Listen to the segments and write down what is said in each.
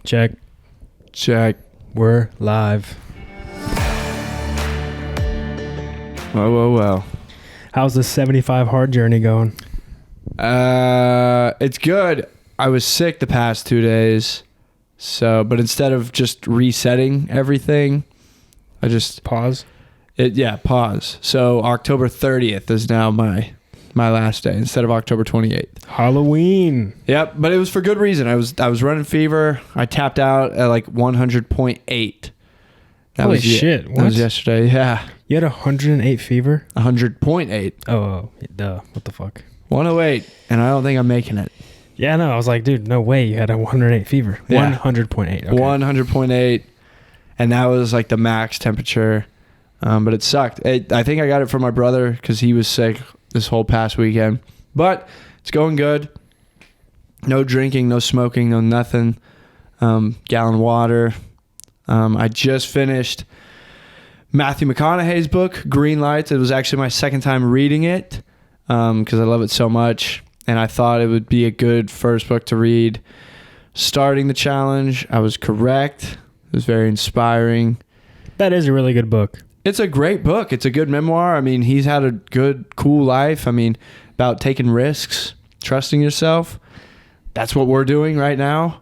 Check. We're live. Well. How's the 75 hard journey going? It's good. I was sick the past 2 days. But instead of just resetting everything, I just... Pause? Pause. So October 30th is now my last day instead of October 28th. Halloween. Yep, but it was for good reason. I was running fever. I tapped out at like 100.8. Holy shit. That was yesterday, yeah. You had 108 fever? 100.8. Oh, duh. What the fuck? 108, and I don't think I'm making it. Yeah, no, I was like, dude, no way you had a 108 fever. Yeah. 100.8. Okay. 100.8, and that was like the max temperature. But it sucked. I think I got it from my brother because he was sick this whole past weekend. But it's going good. No drinking, no smoking, no nothing. Gallon of water. I just finished Matthew McConaughey's book, Green Lights. It was actually my second time reading it because I love it so much. And I thought it would be a good first book to read. Starting the challenge, I was correct. It was very inspiring. That is a really good book. It's a great book. It's a good memoir. I mean, he's had a good, cool life. I mean, about taking risks, trusting yourself. That's what we're doing right now.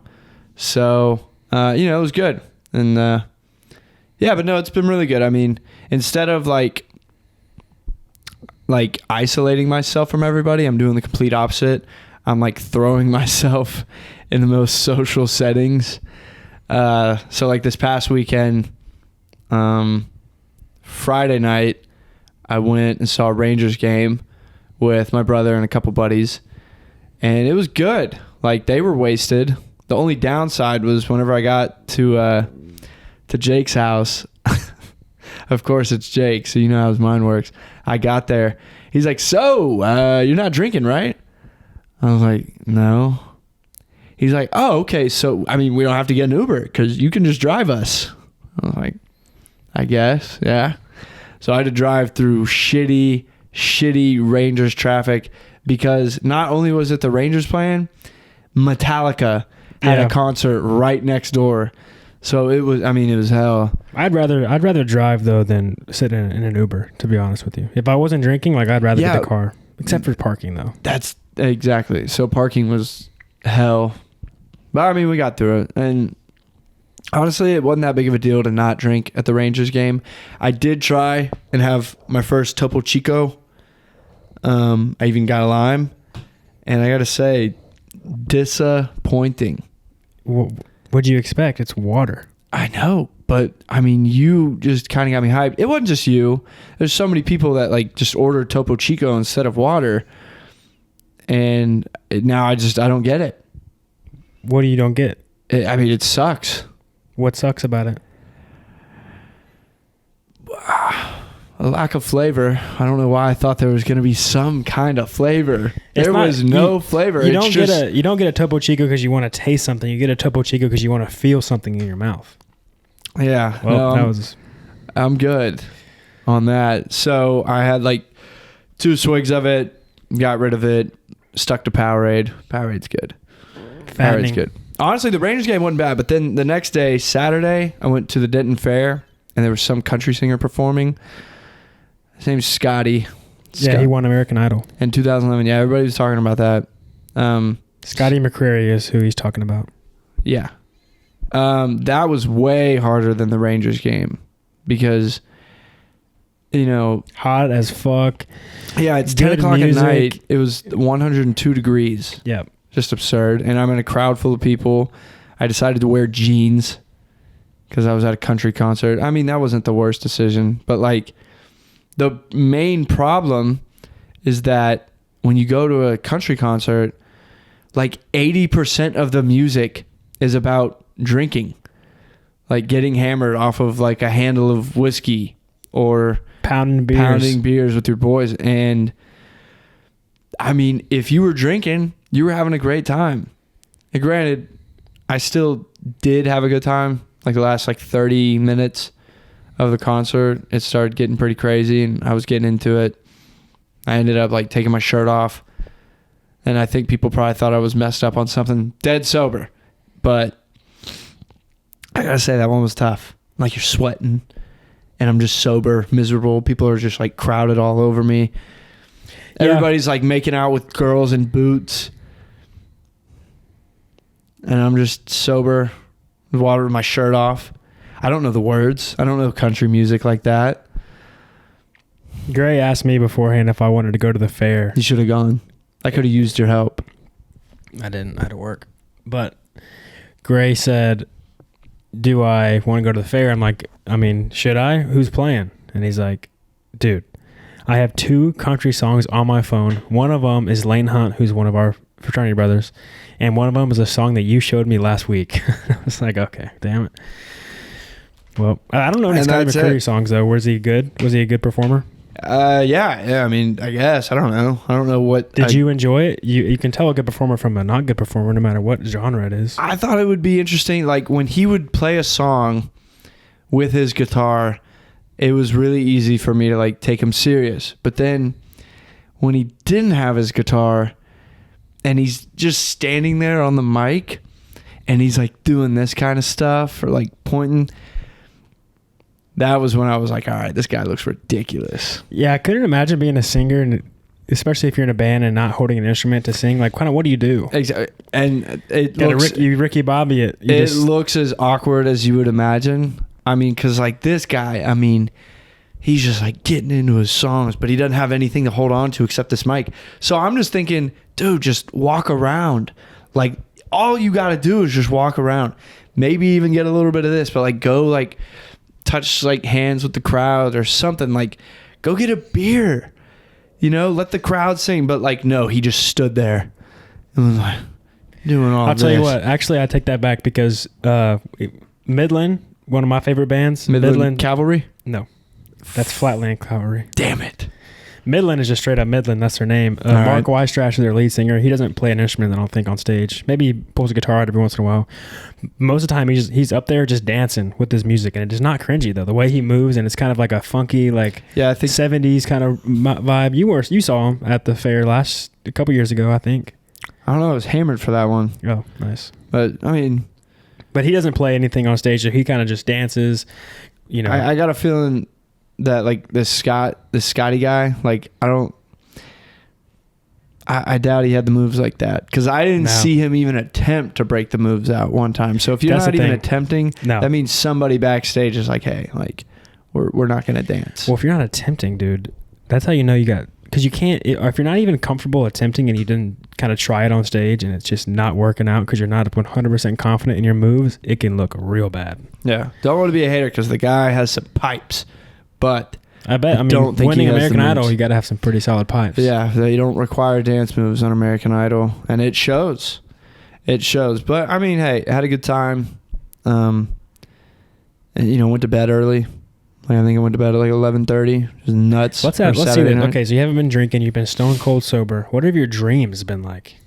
So, it was good. And, but no, it's been really good. I mean, instead of like isolating myself from everybody, I'm doing the complete opposite. I'm like throwing myself in the most social settings. So like this past weekend, Friday night, I went and saw a Rangers game with my brother and a couple buddies, and it was good. Like, they were wasted. The only downside was whenever I got to Jake's house. Of course, it's Jake, so you know how his mind works. I got there. He's like, so, you're not drinking, right? I was like, no. He's like, oh, okay, so, I mean, we don't have to get an Uber because you can just drive us. I was like, I guess, yeah. So I had to drive through shitty Rangers traffic because not only was it the Rangers playing, Metallica had a concert right next door. So it was hell. I'd rather drive though than sit in an Uber, to be honest with you. If I wasn't drinking, like, I'd rather get the car, except for parking though. That's exactly. So parking was hell. But I mean, we got through it. And honestly, it wasn't that big of a deal to not drink at the Rangers game. I did try and have my first Topo Chico. I even got a lime. And I got to say, disappointing. What'd you expect? It's water. I know, but I mean, you just kind of got me hyped. It wasn't just you. There's so many people that like just ordered Topo Chico instead of water. And now I don't get it. What do you don't get? It sucks. What sucks about it? A lack of flavor. I don't know why I thought there was going to be some kind of flavor. There was no flavor. You don't get a Topo Chico because you want to taste something. You get a Topo Chico because you want to feel something in your mouth. Yeah. Well, I'm good on that. So I had like 2 swigs of it, got rid of it, stuck to Powerade. Powerade's good. Powerade's good. Honestly, the Rangers game wasn't bad, but then the next day, Saturday, I went to the Denton Fair, and there was some country singer performing. His name's Scotty. Yeah, he won American Idol. In 2011, yeah, everybody was talking about that. Scotty McCreery is who he's talking about. Yeah. That was way harder than the Rangers game because, hot as fuck. Yeah, it's 10 o'clock at night. It was 102 degrees. Yeah. Just absurd. And I'm in a crowd full of people. I decided to wear jeans because I was at a country concert. I mean, that wasn't the worst decision, but like the main problem is that when you go to a country concert, like 80% of the music is about drinking, like getting hammered off of like a handle of whiskey or pounding beers with your boys. And I mean, if you were drinking, you were having a great time. And granted, I still did have a good time. Like the last 30 minutes of the concert, it started getting pretty crazy and I was getting into it. I ended up taking my shirt off, and I think people probably thought I was messed up on something. Dead sober. But I gotta say that one was tough. Like you're sweating and I'm just sober, miserable. People are just like crowded all over me. Yeah. Everybody's like making out with girls in boots. And I'm just sober, with water with my shirt off. I don't know the words. I don't know country music like that. Gray asked me beforehand if I wanted to go to the fair. You should have gone. I could have used your help. I didn't. I had to work. But Gray said, do I want to go to the fair? I'm like, I mean, should I? Who's playing? And he's like, dude, I have 2 country songs on my phone. One of them is Lane Hunt, who's one of our fraternity brothers. And one of them is a song that you showed me last week. I was like, okay, damn it. Well, I don't know any Scotty McCreery songs, though. Was he good? Was he a good performer? Yeah. I mean, I guess. I don't know what. Did you enjoy it? You can tell a good performer from a not good performer, no matter what genre it is. I thought it would be interesting. Like when he would play a song with his guitar, it was really easy for me to like take him serious. But then when he didn't have his guitar and he's just standing there on the mic and he's like doing this kind of stuff or like pointing, that was when I was like, all right, this guy looks ridiculous. Yeah, I couldn't imagine being a singer, and especially if you're in a band and not holding an instrument to sing. Like, kind of, what do you do? Exactly. And it looks... Ricky Bobby it. It looks as awkward as you would imagine. I mean, because like this guy, I mean, he's just like getting into his songs, but he doesn't have anything to hold on to except this mic. So I'm just thinking, dude, just walk around. Like, all you got to do is just walk around. Maybe even get a little bit of this, but like go like... touch like hands with the crowd or something. Like go get a beer, you know, let the crowd sing. But like no, he just stood there and was like doing all this. I'll tell you what, actually I take that back, because Midland, one of my favorite bands, Midland Cavalry. No, that's Flatland Cavalry. Damn it. Midland is just straight up Midland. That's their name. Mark Weistrash is their lead singer. He doesn't play an instrument, I don't think, on stage. Maybe he pulls a guitar out every once in a while. Most of the time, he's up there just dancing with his music, and it is not cringy though. The way he moves, and it's kind of like a funky, like I think 70s kind of vibe. You saw him at the fair a couple years ago, I think. I don't know. I was hammered for that one. Oh, nice. But I mean, but he doesn't play anything on stage. So he kind of just dances. You know, I got a feeling that like this Scotty guy, like I doubt he had the moves like that, because I didn't see him even attempt to break the moves out one time. So if you're not even attempting, that means somebody backstage is like, hey, like we're not gonna dance. Well, if you're not attempting, dude, that's how you know you got, because you can't, if you're not even comfortable attempting and you didn't kind of try it on stage and it's just not working out because you're not 100% confident in your moves, it can look real bad. Yeah, don't want to be a hater because the guy has some pipes. But I bet. I mean, don't think winning American Idol, you got to have some pretty solid pipes. Yeah, they don't require dance moves on American Idol, and it shows. It shows. But I mean, hey, I had a good time. And went to bed early. Like, I think I went to bed at like 11:30. Just nuts. What's that? Let's see that. Okay, so you haven't been drinking. You've been stone cold sober. What have your dreams been like?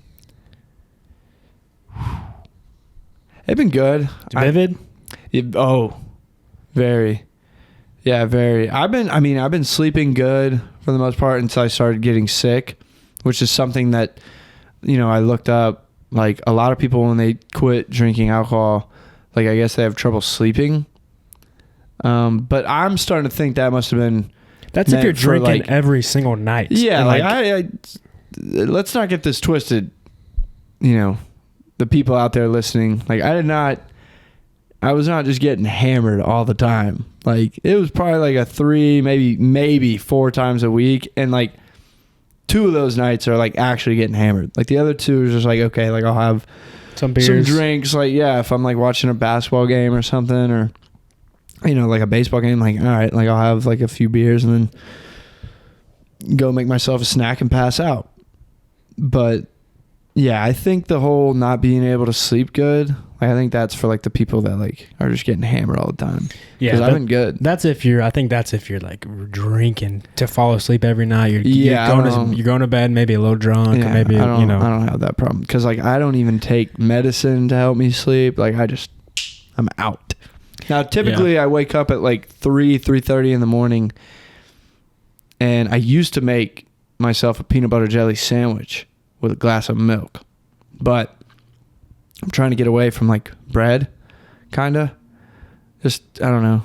They've been good. Vivid. Very. Yeah, very. I've been sleeping good for the most part until I started getting sick, which is something that, I looked up. Like, a lot of people, when they quit drinking alcohol, like, I guess they have trouble sleeping. But I'm starting to think that must have been... That's if you're drinking like, every single night. Yeah, I let's not get this twisted. The people out there listening, like, I was not just getting hammered all the time. Like, it was probably like a 3, maybe 4 times a week. And like 2 of those nights are like actually getting hammered. Like the other 2 is just like, okay, like I'll have some beers, some drinks. Like, yeah, if I'm like watching a basketball game or something, or, like a baseball game, like, all right, like I'll have like a few beers and then go make myself a snack and pass out. But yeah, I think the whole not being able to sleep good, like, I think that's for like the people that like are just getting hammered all the time. Yeah, I've been good. I think that's if you're like drinking to fall asleep every night. You're going to bed maybe a little drunk, or maybe I don't have that problem, because like I don't even take medicine to help me sleep. Like I'm out. Now typically I wake up at like 3:30 in the morning, and I used to make myself a peanut butter jelly sandwich with a glass of milk, but I'm trying to get away from like bread, kinda. Just, I don't know.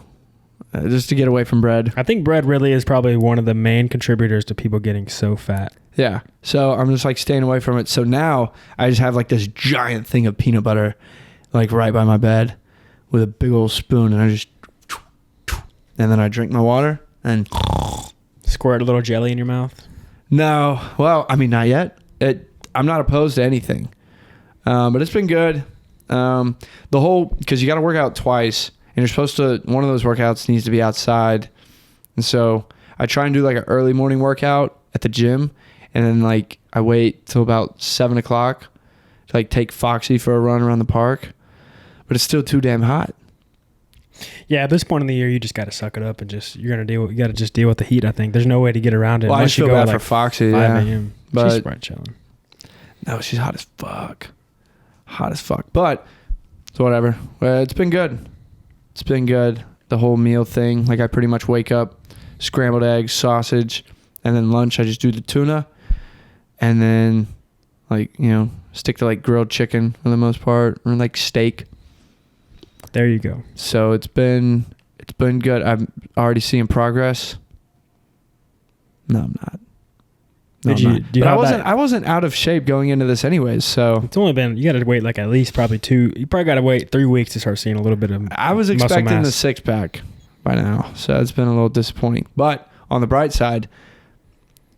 Just to get away from bread. I think bread really is probably one of the main contributors to people getting so fat. Yeah. So I'm just like staying away from it. So now I just have like this giant thing of peanut butter like right by my bed with a big old spoon, and I just, and then I drink my water and squirt a little jelly in your mouth. No. Well, I mean, not yet. I'm not opposed to anything. But it's been good. Because you got to work out twice, and you're supposed to, one of those workouts needs to be outside. And so I try and do like an early morning workout at the gym, and then like I wait till about 7 o'clock to like take Foxy for a run around the park, but it's still too damn hot. Yeah, at this point in the year, you just got to suck it up and you got to just deal with the heat. I think there's no way to get around it. Well, I just feel bad for Foxy. 5 yeah. a.m. But she's probably chilling. No, she's hot as fuck. Hot as fuck. But so whatever. It's been good. It's been good. The whole meal thing. Like I pretty much wake up, scrambled eggs, sausage, and then lunch I just do the tuna, and then like stick to like grilled chicken for the most part, or like steak. There you go. So it's been good. I'm already seeing progress. No, I'm not. No, I wasn't out of shape going into this anyways, so it's only been, you got to wait like at least probably you probably got to wait 3 weeks to start seeing a little bit of I was expecting the 6-pack by now, so it's been a little disappointing. But on the bright side,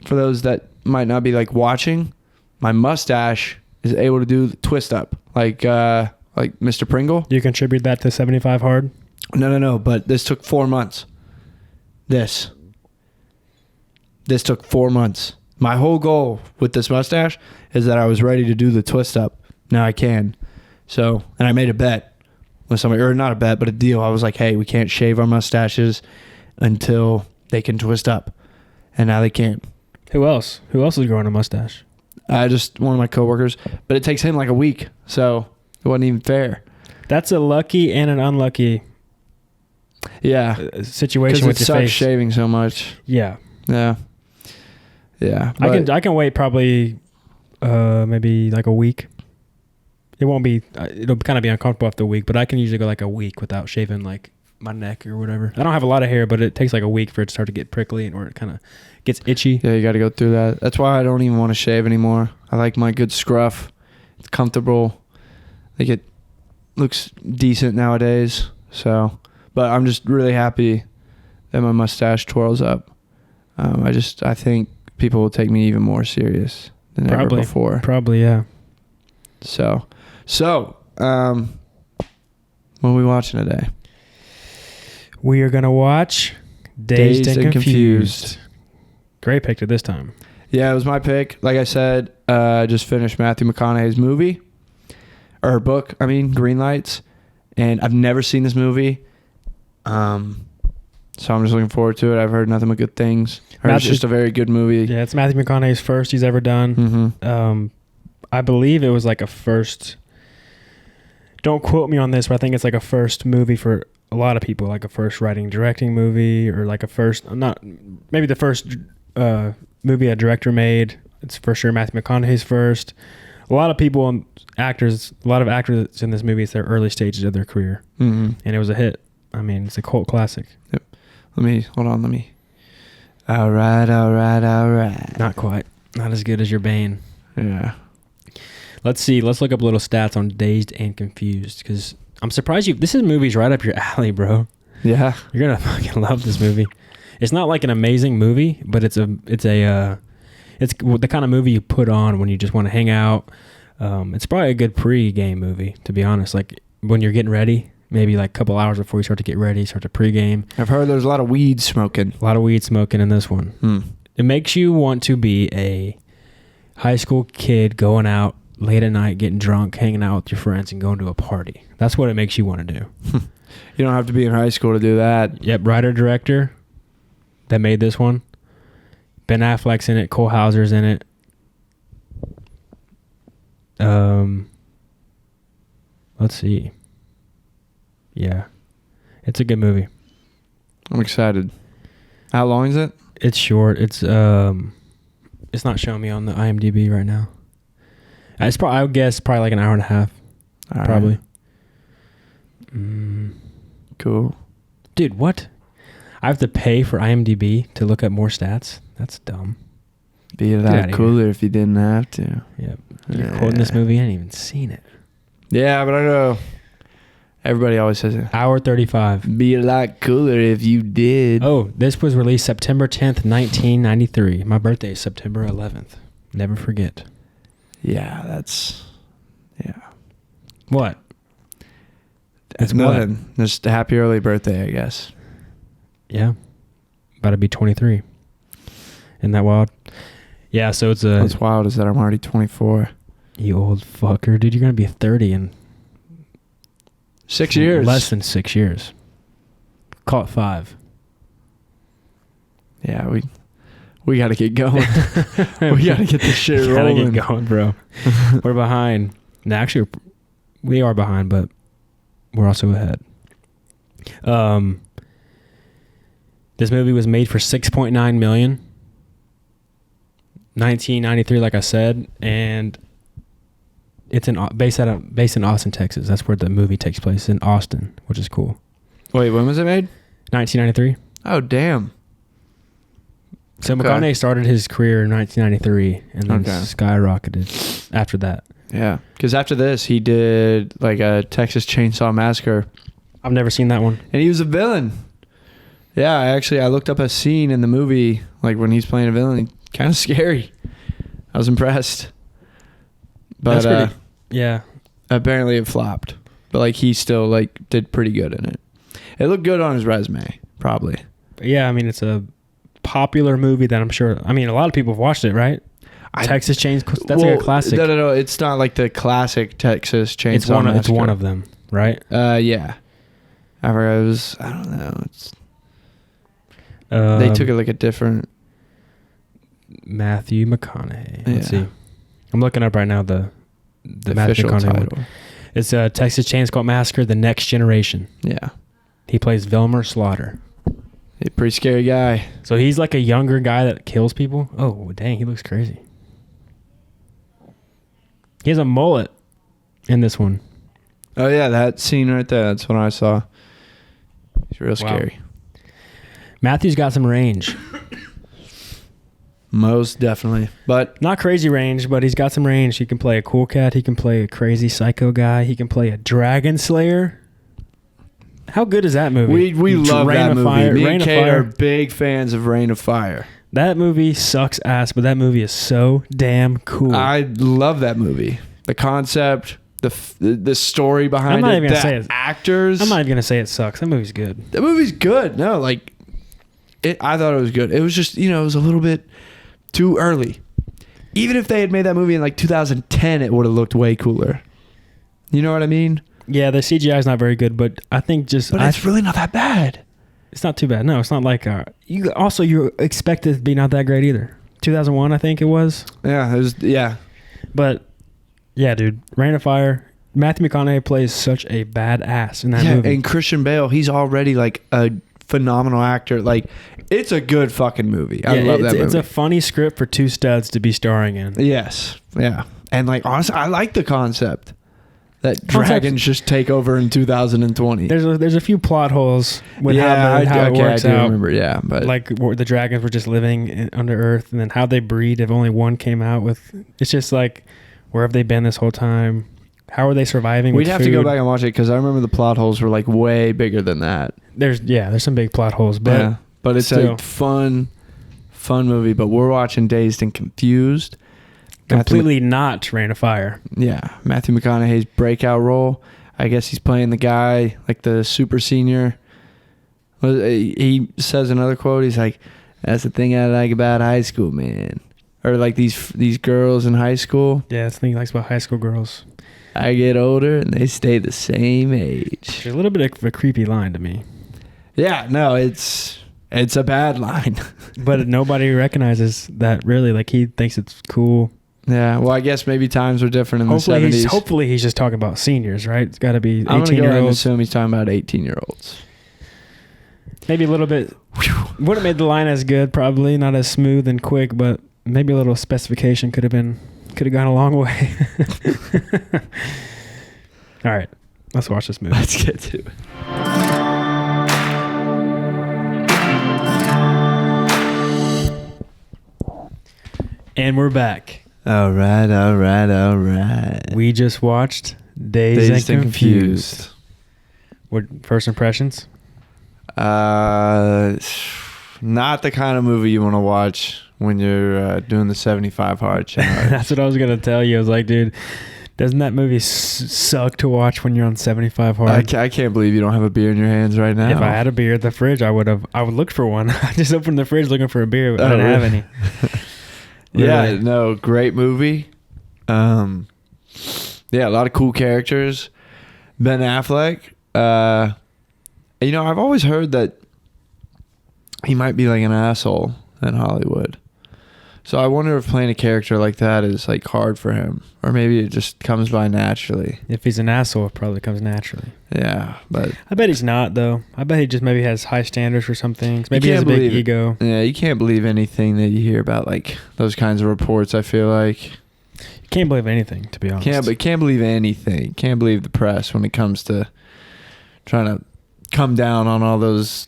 for those that might not be like watching, my mustache is able to do the twist up like Mr. Pringle. You contribute that to 75 hard? No, but this took 4 months. This took 4 months. My whole goal with this mustache is that I was ready to do the twist up. Now I can. So, and I made a bet with somebody, or not a bet, but a deal. I was like, hey, we can't shave our mustaches until they can twist up. And now they can. Who else? Who else is growing a mustache? Just one of my coworkers. But it takes him like a week. So it wasn't even fair. That's a lucky and an unlucky situation with your sucks face. Shaving so much. Yeah. I can wait probably maybe like a week. It won't be, it'll kind of be uncomfortable after a week, but I can usually go like a week without shaving like my neck or whatever. I don't have a lot of hair, but it takes like a week for it to start to get prickly or it kind of gets itchy. Yeah, you got to go through that. That's why I don't even want to shave anymore. I like my good scruff. It's comfortable. Like it looks decent nowadays. So, but I'm just really happy that my mustache twirls up. I think people will take me even more serious than ever before. Probably, yeah. So, what are we watching today? We are going to watch Dazed and Confused. Gray picked it this time. Yeah, it was my pick. Like I said, I just finished Matthew McConaughey's movie. Or book, Green Lights. And I've never seen this movie. So I'm just looking forward to it. I've heard nothing but good things. It's just a very good movie. Yeah, it's Matthew McConaughey's first he's ever done. Mm-hmm. I believe it was like a first. Don't quote me on this, but I think it's like a first movie for a lot of people, like a first writing, directing movie, or like a first, maybe the first movie a director made. It's for sure Matthew McConaughey's first. A lot of people and actors, a lot of actors in this movie, it's their early stages of their career. Mm-hmm. And it was a hit. It's a cult classic. Yep. Hold on. All right. Not quite. Not as good as your Bane. Yeah. Let's see. Let's look up a little stats on Dazed and Confused, because I'm surprised this movie's right up your alley, bro. Yeah. You're gonna fucking love this movie. It's not like an amazing movie, but it's the kind of movie you put on when you just want to hang out. It's probably a good pre-game movie, to be honest. Like when you're getting ready, maybe like a couple hours before you start to get ready, start to pre-game. I've heard there's a lot of weed smoking. A lot of weed smoking in this one. It makes you want to be a high school kid going out late at night, getting drunk, hanging out with your friends, and going to a party. That's what it makes you want to do. You don't have to be in high school to do that. Yep, writer-director that made this one. Ben Affleck's in it. Cole Hauser's in it. Let's see. Yeah. It's a good movie. I'm excited. How long is it? It's short. It's not showing me on the IMDb right now. I would guess probably like an hour and a half. All probably. Right. Cool. Dude, what? I have to pay for IMDb to look up more stats? That's dumb. Be a lot cooler if you didn't have to. Yeah. You're quoting this movie. I ain't even seen it. Yeah, but I know. Everybody always says it. Hour 35. Be a lot cooler if you did. Oh, this was released September 10th, 1993. My birthday is September 11th. Never forget. Yeah, that's... Yeah. What? It's nothing. Just a happy early birthday, I guess. Yeah. About to be 23. Isn't that wild? Yeah, so it's a... What's wild is that I'm already 24. You old fucker. Dude, you're going to be 30 in... 6 years. Less than 6 years. Call it 5. Yeah, we got to get going. We got to get this shit rolling. We got to get going, bro. We're behind. No, actually, we are behind, but we're also ahead. This movie was made for $6.9 million. 1993, like I said, and it's based in Austin, Texas. That's where the movie takes place, in Austin, which is cool. Wait, when was it made? 1993. Oh, damn. So McConaughey started his career in 1993 and then skyrocketed after that. Yeah, because after this, he did like a Texas Chainsaw Massacre. I've never seen that one. And he was a villain. Yeah, I looked up a scene in the movie, like when he's playing a villain. Kind of scary. I was impressed. But that's pretty, yeah. Apparently it flopped. But like he still like did pretty good in it. It looked good on his resume, probably. But yeah, I mean it's a popular movie that I'm sure. I mean a lot of people have watched it, right? Texas Chainsaw. That's like a classic. No. It's not like the classic Texas Chainsaw Massacre. It's one of them, right? Yeah. I don't know. It's. They took it like a different. Matthew McConaughey. Let's see. I'm looking up right now the Matthew official McConaughey title. one. It's Texas Chainsaw Massacre: The Next Generation. Yeah. He plays Vilmer Slaughter. A pretty scary guy. So he's like a younger guy that kills people. Oh, dang, he looks crazy. He has a mullet in this one. Oh, yeah, that scene right there. That's what I saw. He's real scary. Matthew's got some range. Most definitely. But not crazy range, but he's got some range. He can play a cool cat. He can play a crazy psycho guy. He can play a dragon slayer. How good is that movie? We love that movie. Fire, Me Rain and of Kate Fire. are big fans of Rain of Fire. That movie sucks ass, but that movie is so damn cool. I love that movie. The concept, the story behind I'm not it, even gonna say the actors. I'm not even gonna say it sucks. That movie's good. The movie's good. No, like I thought it was good. It was just, it was a little bit too early. Even if they had made that movie in like 2010, it would have looked way cooler. You know what I mean? Yeah, the CGI is not very good, but I think But it's really not that bad. It's not too bad. No, it's not like you expect it to be not that great either. 2001, I think it was. Yeah, it was. Yeah, but yeah, dude, Rain of Fire. Matthew McConaughey plays such a badass in that movie. And Christian Bale, he's already like a phenomenal actor. Like, it's a good fucking movie. I love that movie. It's a funny script for two studs to be starring in. Yes, yeah, and like honestly, I like the concept. That dragons just take over in 2020. There's a few plot holes with how it works out. I do remember, yeah. But like the dragons were just living under Earth, and then how they breed if only one came out with. It's just like, where have they been this whole time? How are they surviving? We'd have to go back and watch it because I remember the plot holes were like way bigger than that. There's some big plot holes, but but it's still a fun movie. But we're watching Dazed and Confused. Completely not Rain of Fire. Yeah, Matthew McConaughey's breakout role. I guess he's playing the guy, like the super senior. He says another quote. He's like, "That's the thing I like about high school, man." Or like these girls in high school. Yeah, that's the thing he likes about high school girls. I get older and they stay the same age. It's a little bit of a creepy line to me. Yeah, no, it's a bad line. But nobody recognizes that really. Like, he thinks it's cool. Yeah, well, I guess maybe times were different in the 70s. Hopefully he's just talking about seniors, right? It's got to be 18-year-olds. I'm going to go ahead and assume he's talking about 18-year-olds. Maybe a little bit. Wouldn't have made the line as good, probably. Not as smooth and quick, but maybe a little specification could have gone a long way. All right, let's watch this movie. Let's get to it. And we're back. All right. We just watched Dazed and Confused. What first impressions? Not the kind of movie you want to watch when you're doing the 75 hard challenge. That's what I was going to tell you. I was like, dude, doesn't that movie suck to watch when you're on 75 hard? I can't believe you don't have a beer in your hands right now. If I had a beer at the fridge, I would look for one. I just opened the fridge looking for a beer, but I didn't have any. Yeah, no, great movie. Yeah, a lot of cool characters. Ben Affleck. I've always heard that he might be like an asshole in Hollywood. So I wonder if playing a character like that is like hard for him, or maybe it just comes by naturally. If he's an asshole, it probably comes naturally. Yeah, but I bet he's not though. I bet he just maybe has high standards for some things. Maybe he has a big ego. Yeah, you can't believe anything that you hear about like those kinds of reports. I feel like you can't believe anything, to be honest. Can't believe anything. Can't believe the press when it comes to trying to come down on all those,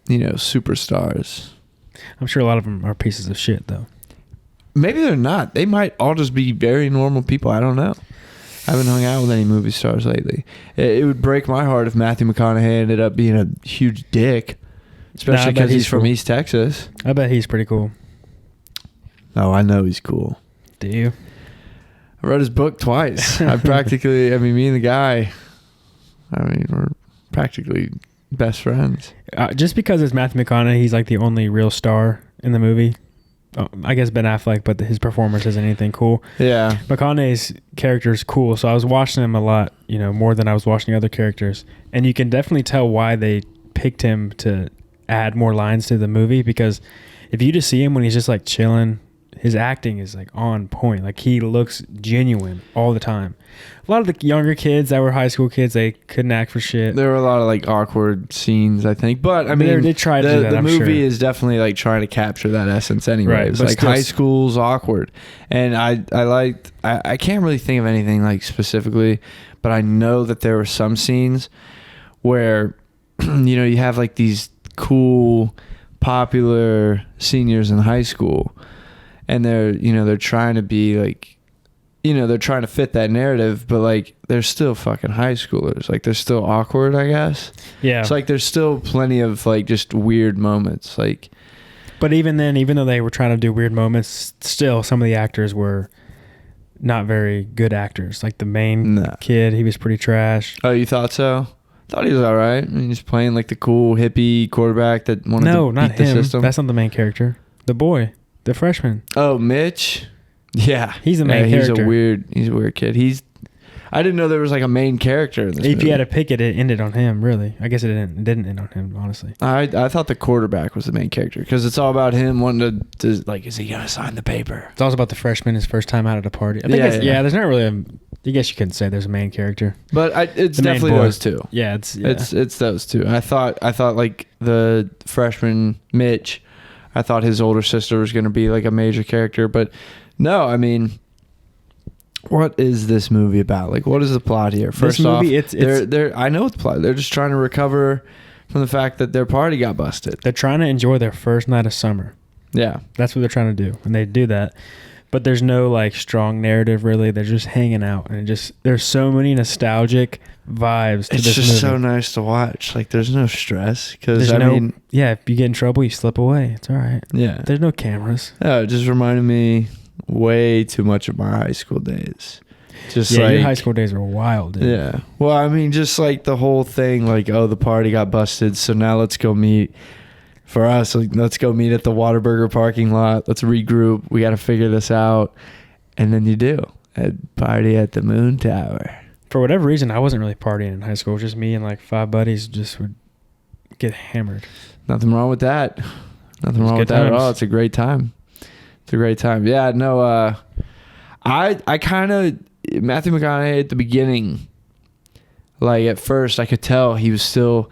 superstars. I'm sure a lot of them are pieces of shit, though. Maybe they're not. They might all just be very normal people. I don't know. I haven't hung out with any movie stars lately. It would break my heart if Matthew McConaughey ended up being a huge dick, especially because he's from East Texas. I bet he's pretty cool. Oh, I know he's cool. Do you? I read his book twice. Me and the guy, we're practically best friends. Just because it's Matthew McConaughey, he's like the only real star in the movie. I guess Ben Affleck, but his performance isn't anything cool. Yeah. McConaughey's character is cool, so I was watching him a lot, more than I was watching other characters. And you can definitely tell why they picked him to add more lines to the movie, because if you just see him when he's just like chilling, his acting is like on point. Like he looks genuine all the time. A lot of the younger kids that were high school kids, they couldn't act for shit. There were a lot of like awkward scenes, I think. But I mean, they tried to do that, the I'm movie sure. is definitely like trying to capture that essence anyways. Right, like high school's awkward. And I can't really think of anything like specifically, but I know that there were some scenes where, you have like these cool, popular seniors in high school. And they're trying to be like, they're trying to fit that narrative, but like they're still fucking high schoolers. Like they're still awkward, I guess. Yeah. It's like there's still plenty of like just weird moments. Like, but even then, even though they were trying to do weird moments, still some of the actors were not very good actors. Like the main kid, he was pretty trash. Oh, you thought so? Thought he was all right. I mean, he's playing like the cool hippie quarterback that wanted to beat the system. That's not the main character. The boy. The freshman. Oh, Mitch? Yeah. He's the main character. He's a weird kid. I didn't know there was like a main character in this movie. If you had to pick it ended on him, really. I guess it didn't end on him, honestly. I thought the quarterback was the main character because it's all about him wanting to like, is he going to sign the paper? It's also about the freshman, his first time out at a party. I think there's not really I guess you couldn't say there's a main character. But it's definitely those two. Yeah, it's those two. I thought like the freshman, Mitch, I thought his older sister was going to be like a major character, but no, I mean, what is this movie about? Like, what is the plot here? First off, I know the plot. They're just trying to recover from the fact that their party got busted. They're trying to enjoy their first night of summer. Yeah. That's what they're trying to do, and they do that. But there's no like strong narrative really. They're just hanging out, and there's so many nostalgic vibes to this movie. It's just so nice to watch. Like there's no stress because if you get in trouble, you slip away. It's all right. Yeah. There's no cameras. Oh, it just reminded me way too much of my high school days. Your high school days were wild. Dude. Yeah. Well, I mean, just like the whole thing, like, oh, the party got busted, so now let's go meet. For us, like, let's go meet at the Whataburger parking lot. Let's regroup. We got to figure this out. And then you do. A party at the Moon Tower. For whatever reason, I wasn't really partying in high school. Just me and like 5 buddies just would get hammered. Nothing wrong with that. Nothing wrong with that at all. It's a great time. Yeah, no, I kind of, Matthew McConaughey at the beginning, like at first I could tell he was still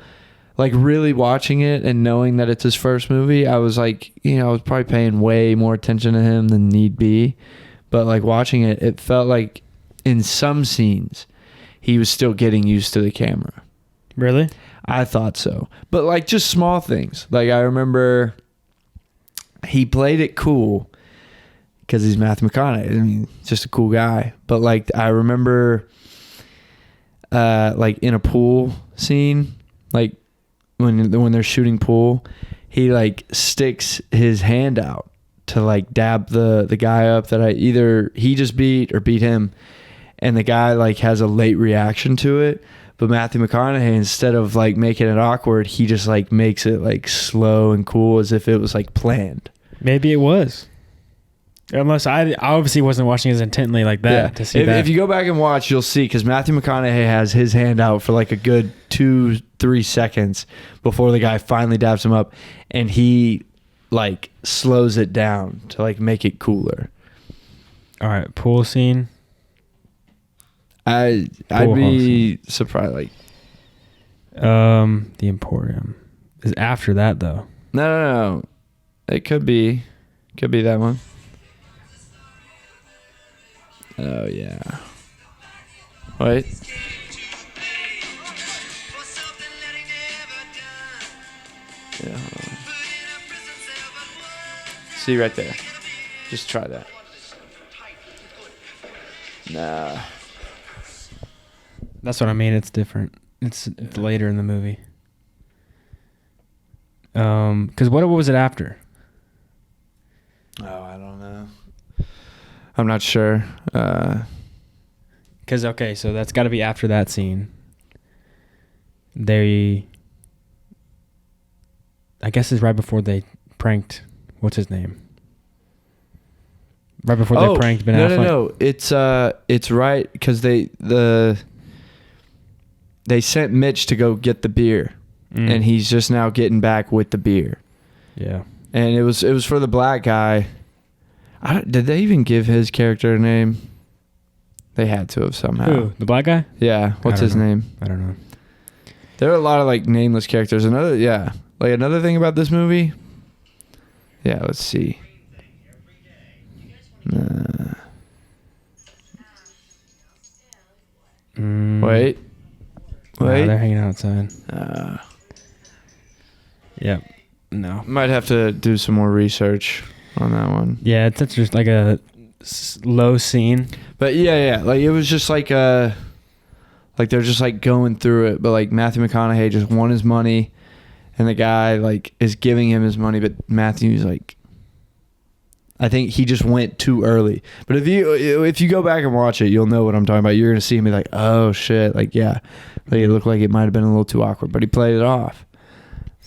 like really watching it and knowing that it's his first movie. I was like, I was probably paying way more attention to him than need be. But like watching it, it felt like in some scenes he was still getting used to the camera. Really? I thought so. But like just small things. Like I remember he played it cool because he's Matthew McConaughey. I mean, just a cool guy. But like, I remember, like in a pool scene, like when they're shooting pool, he like sticks his hand out to like dab the guy up that either he just beat or beat him, and the guy like has a late reaction to it. But Matthew McConaughey, instead of like making it awkward, he just like makes it like slow and cool as if it was like planned. Maybe it was. Unless I obviously wasn't watching as intently like that to see that. If you go back and watch, you'll see, because Matthew McConaughey has his hand out for like a good 2-3 seconds before the guy finally dabs him up, and he like slows it down to like make it cooler. All right, pool scene. I'd be surprised. Like, the Emporium is after that though. No. It could be that one. Oh yeah. Wait. Yeah. See right there. Just try that. Nah. That's what I mean. It's different. It's later in the movie. Because what was it after? Oh, I don't know. I'm not sure. Because okay, so that's got to be after that scene. I guess it's right before they pranked. What's his name? Right before they pranked Ben Affleck. No. It's right because they sent Mitch to go get the beer, and he's just now getting back with the beer. Yeah. And it was for the black guy. Did they even give his character a name? They had to have somehow. Who? The black guy? Yeah. What's his name? I don't know. There are a lot of like nameless characters. Another thing about this movie. Yeah, let's see. Wait. No, they're hanging outside. Yep. No. Might have to do some more research on that one. Yeah, it's just like a low scene. But yeah. Like it was just like they're just like going through it. But like Matthew McConaughey just won his money, and the guy like is giving him his money, but Matthew's like, I think he just went too early. But if you go back and watch it, you'll know what I'm talking about. You're gonna see him be like, oh shit, like yeah, like it looked like it might have been a little too awkward, but he played it off.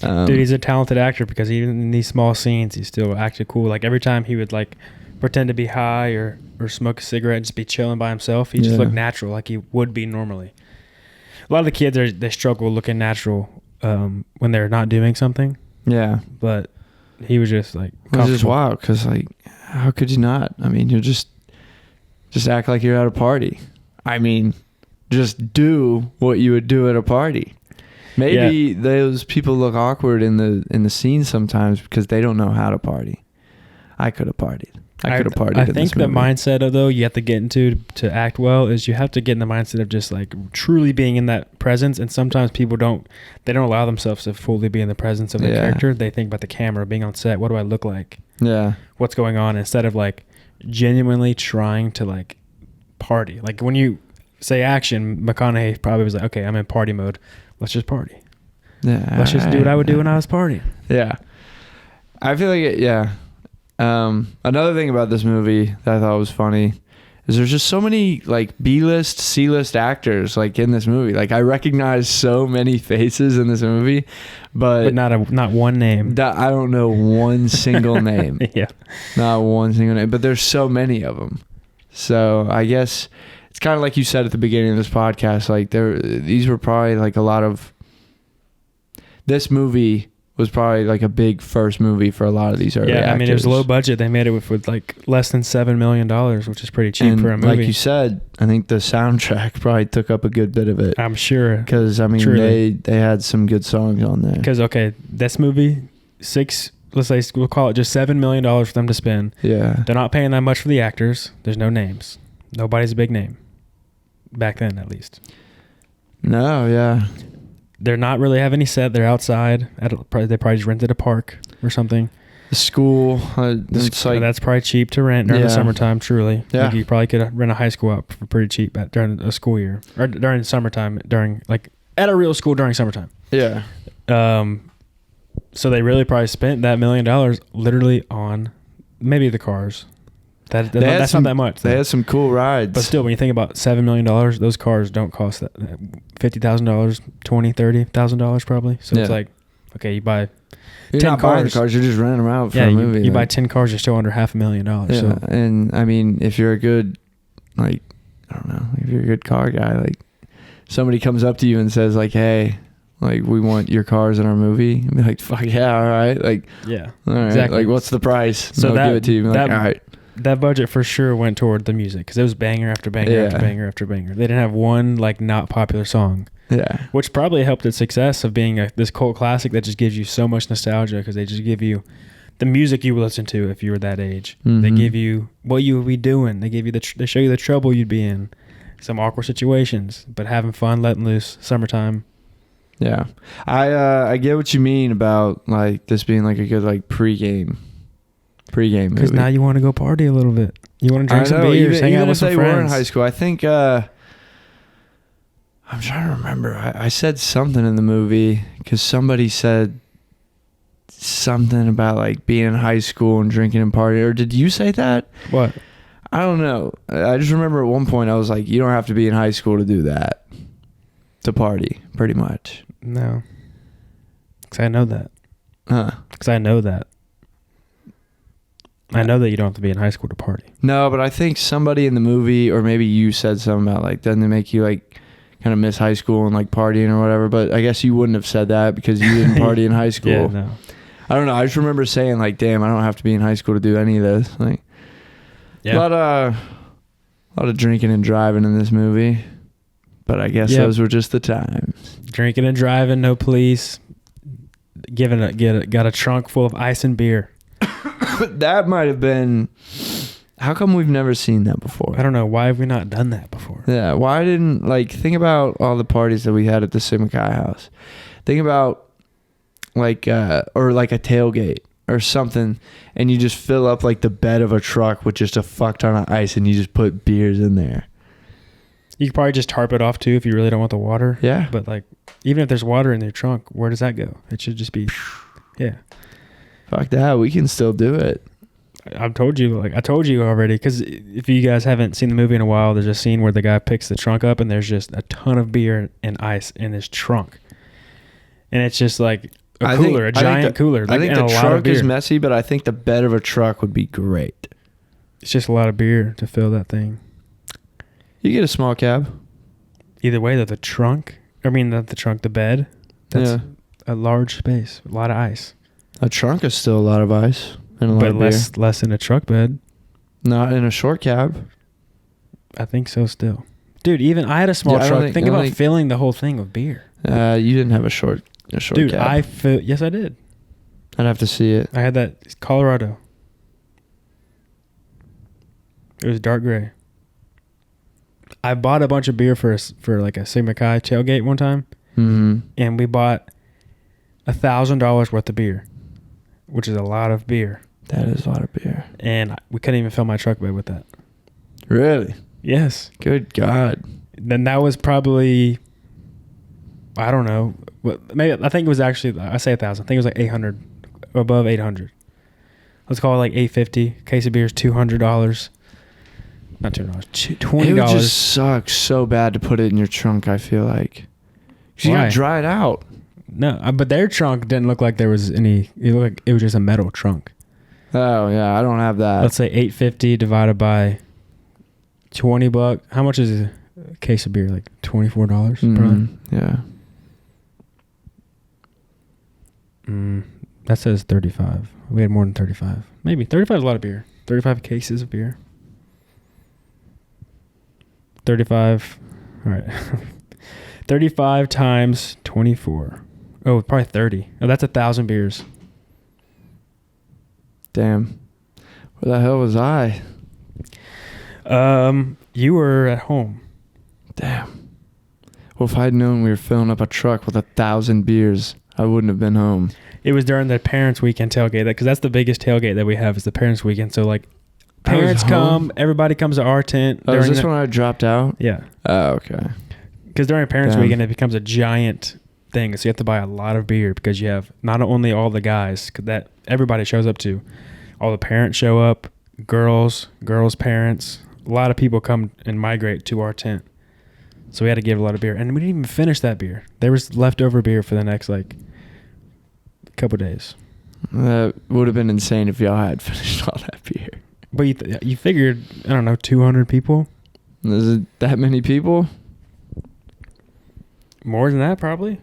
Dude, he's a talented actor because even in these small scenes, he still acted cool. Like every time he would like pretend to be high or smoke a cigarette and just be chilling by himself, he just looked natural, like he would be normally. A lot of the kids they struggle looking natural when they're not doing something. Yeah, but he was just like. It was just wild because like, how could you not? I mean, you just act like you're at a party. I mean, just do what you would do at a party. Maybe those people look awkward in the scene sometimes because they don't know how to party. I could have partied. I think the mindset though you have to get into to act well is you have to get in the mindset of just like truly being in that presence. And sometimes people don't allow themselves to fully be in the presence of the character. They think about the camera, being on set. What do I look like? Yeah. What's going on? Instead of like genuinely trying to like party. Like when you say action, McConaughey probably was like, okay, I'm in party mode. Let's just party. Yeah. Let's just do what I would do when I was partying. Yeah. I feel like another thing about this movie that I thought was funny is there's just so many like B-list, C-list actors like in this movie. Like I recognize so many faces in this movie, but not one name. I don't know one single name. Yeah. Not one single name, but there's so many of them. So I guess it's kind of like you said at the beginning of this podcast, like these were probably like a lot of, this movie was probably like a big first movie for a lot of these early actors. I mean, it was low budget. They made it with like less than $7 million, which is pretty cheap for a movie. Like you said, I think the soundtrack probably took up a good bit of it. I'm sure. Because, I mean, they had some good songs on there. Because, okay, this movie, let's say we'll call it just $7 million for them to spend. Yeah. They're not paying that much for the actors. There's no names. Nobody's a big name. Back then, at least. No, yeah. They're not really have any set. They're outside. They probably just rented a park or something. the school. It's like, that's probably cheap to rent during the summertime. Truly, yeah. Like you probably could rent a high school out for pretty cheap during a school year or during summertime. During like at a real school during summertime. Yeah. So they really probably spent that $1 million literally on maybe the cars. That's not that much. They had some cool rides. But still, when you think about $7 million, those cars don't cost that $50,000, $20,000, $30,000 probably. So it's like, okay, you buy you're 10 not cars. buying the cars, you're just renting them out for a movie. You buy 10 cars, you're still under $500,000. Yeah, so. and I mean, if you're a good, like, I don't know, if you're a good car guy, like, somebody comes up to you and says, like, hey, like, we want your cars in our movie. And be like, fuck yeah, all right. Like, yeah, all right. Exactly. Like, what's the price? So I'll give it to you. Like, all right. That budget for sure went toward the music because it was banger after banger after banger after banger. They didn't have one like not popular song. Yeah, which probably helped its success of being this cult classic that just gives you so much nostalgia because they just give you the music you would listen to if you were that age. Mm-hmm. They give you what you would be doing. They give you they show you the trouble you'd be in, some awkward situations, but having fun, letting loose, summertime. Yeah, I get what you mean about like this being like a good like pregame movie. Because now you want to go party a little bit. You want to drink some beers, hang out with some friends. Even if they were in high school, I think I'm trying to remember. I said something in the movie because somebody said something about like being in high school and drinking and partying. Or did you say that? What? I don't know. I just remember at one point I was like, you don't have to be in high school to do that. To party, pretty much. No. Because I know that. Huh. Because I know that. I know that you don't have to be in high school to party. No, but I think somebody in the movie, or maybe you said something about like, doesn't it make you like kind of miss high school and like partying or whatever? But I guess you wouldn't have said that because you didn't party in high school. Yeah, no. I don't know. I just remember saying like, damn, I don't have to be in high school to do any of this. Like, a lot of drinking and driving in this movie. But I guess those were just the times. Drinking and driving, no police. Got a trunk full of ice and beer. That might have been. How come we've never seen that before? I don't know. Why have we not done that before? Yeah. Why didn't think about all the parties that we had at the Simacai house. Think about or like a tailgate or something, and you just fill up like the bed of a truck with just a fuck ton of ice, and you just put beers in there. You could probably just tarp it off too if you really don't want the water. Yeah. But like, even if there's water in your trunk, where does that go? It should just be, yeah. Fuck that. We can still do it. I told you already, because if you guys haven't seen the movie in a while, there's a scene where the guy picks the trunk up and there's just a ton of beer and ice in his trunk. And it's just like a giant cooler. I think the trunk is messy, but I think the bed of a truck would be great. It's just a lot of beer to fill that thing. You get a small cab. Either way, the bed, that's a large space, a lot of ice. A trunk is still a lot of ice and a lot of beer. But less in a truck bed. Not in a short cab. I think so still. Dude, even I had a small truck. Think about filling the whole thing with beer. You didn't have a short Dude, cab. Yes, I did. I'd have to see it. I had that Colorado. It was dark gray. I bought a bunch of beer for like a Sigma Chi tailgate one time, and we bought $1,000 worth of beer, which is a lot of beer. That is a lot of beer. And we couldn't even fill my truck bed with that. Really? Yes. Good God. Then that was probably, I don't know. Maybe I think it was actually, I say 1,000. I think it was like 800, above 800. Let's call it like $850. Case of beer is $200. Not $2, $20. It would just suck so bad to put it in your trunk, I feel like. You gotta dry it out. No, but their trunk didn't look like there was any. It looked like it was just a metal trunk. Oh yeah, I don't have that. Let's say $850 divided by $20. How much is a case of beer? Like $24. Yeah. That says 35. We had more than 35. Maybe 35 is a lot of beer. 35 cases of beer. 35. All right. 35 times 24. Oh, probably 30. Oh, that's 1,000 beers. Damn. Where the hell was I? You were at home. Damn. Well, if I'd known we were filling up a truck with 1,000 beers, I wouldn't have been home. It was during the parents' weekend tailgate, because that's the biggest tailgate that we have is the parents' weekend. So like, parents come, everybody comes to our tent. Oh, is this when I dropped out? Yeah. Oh, okay. Because during parents' weekend, it becomes a giant thing. So you have to buy a lot of beer because you have not only all the guys that everybody shows up to, all the parents show up, girls' parents. A lot of people come and migrate to our tent. So we had to give a lot of beer. And we didn't even finish that beer. There was leftover beer for the next, like, couple days. That would have been insane if y'all had finished all that beer. But you figured, I don't know, 200 people? Is it that many people? More than that, probably.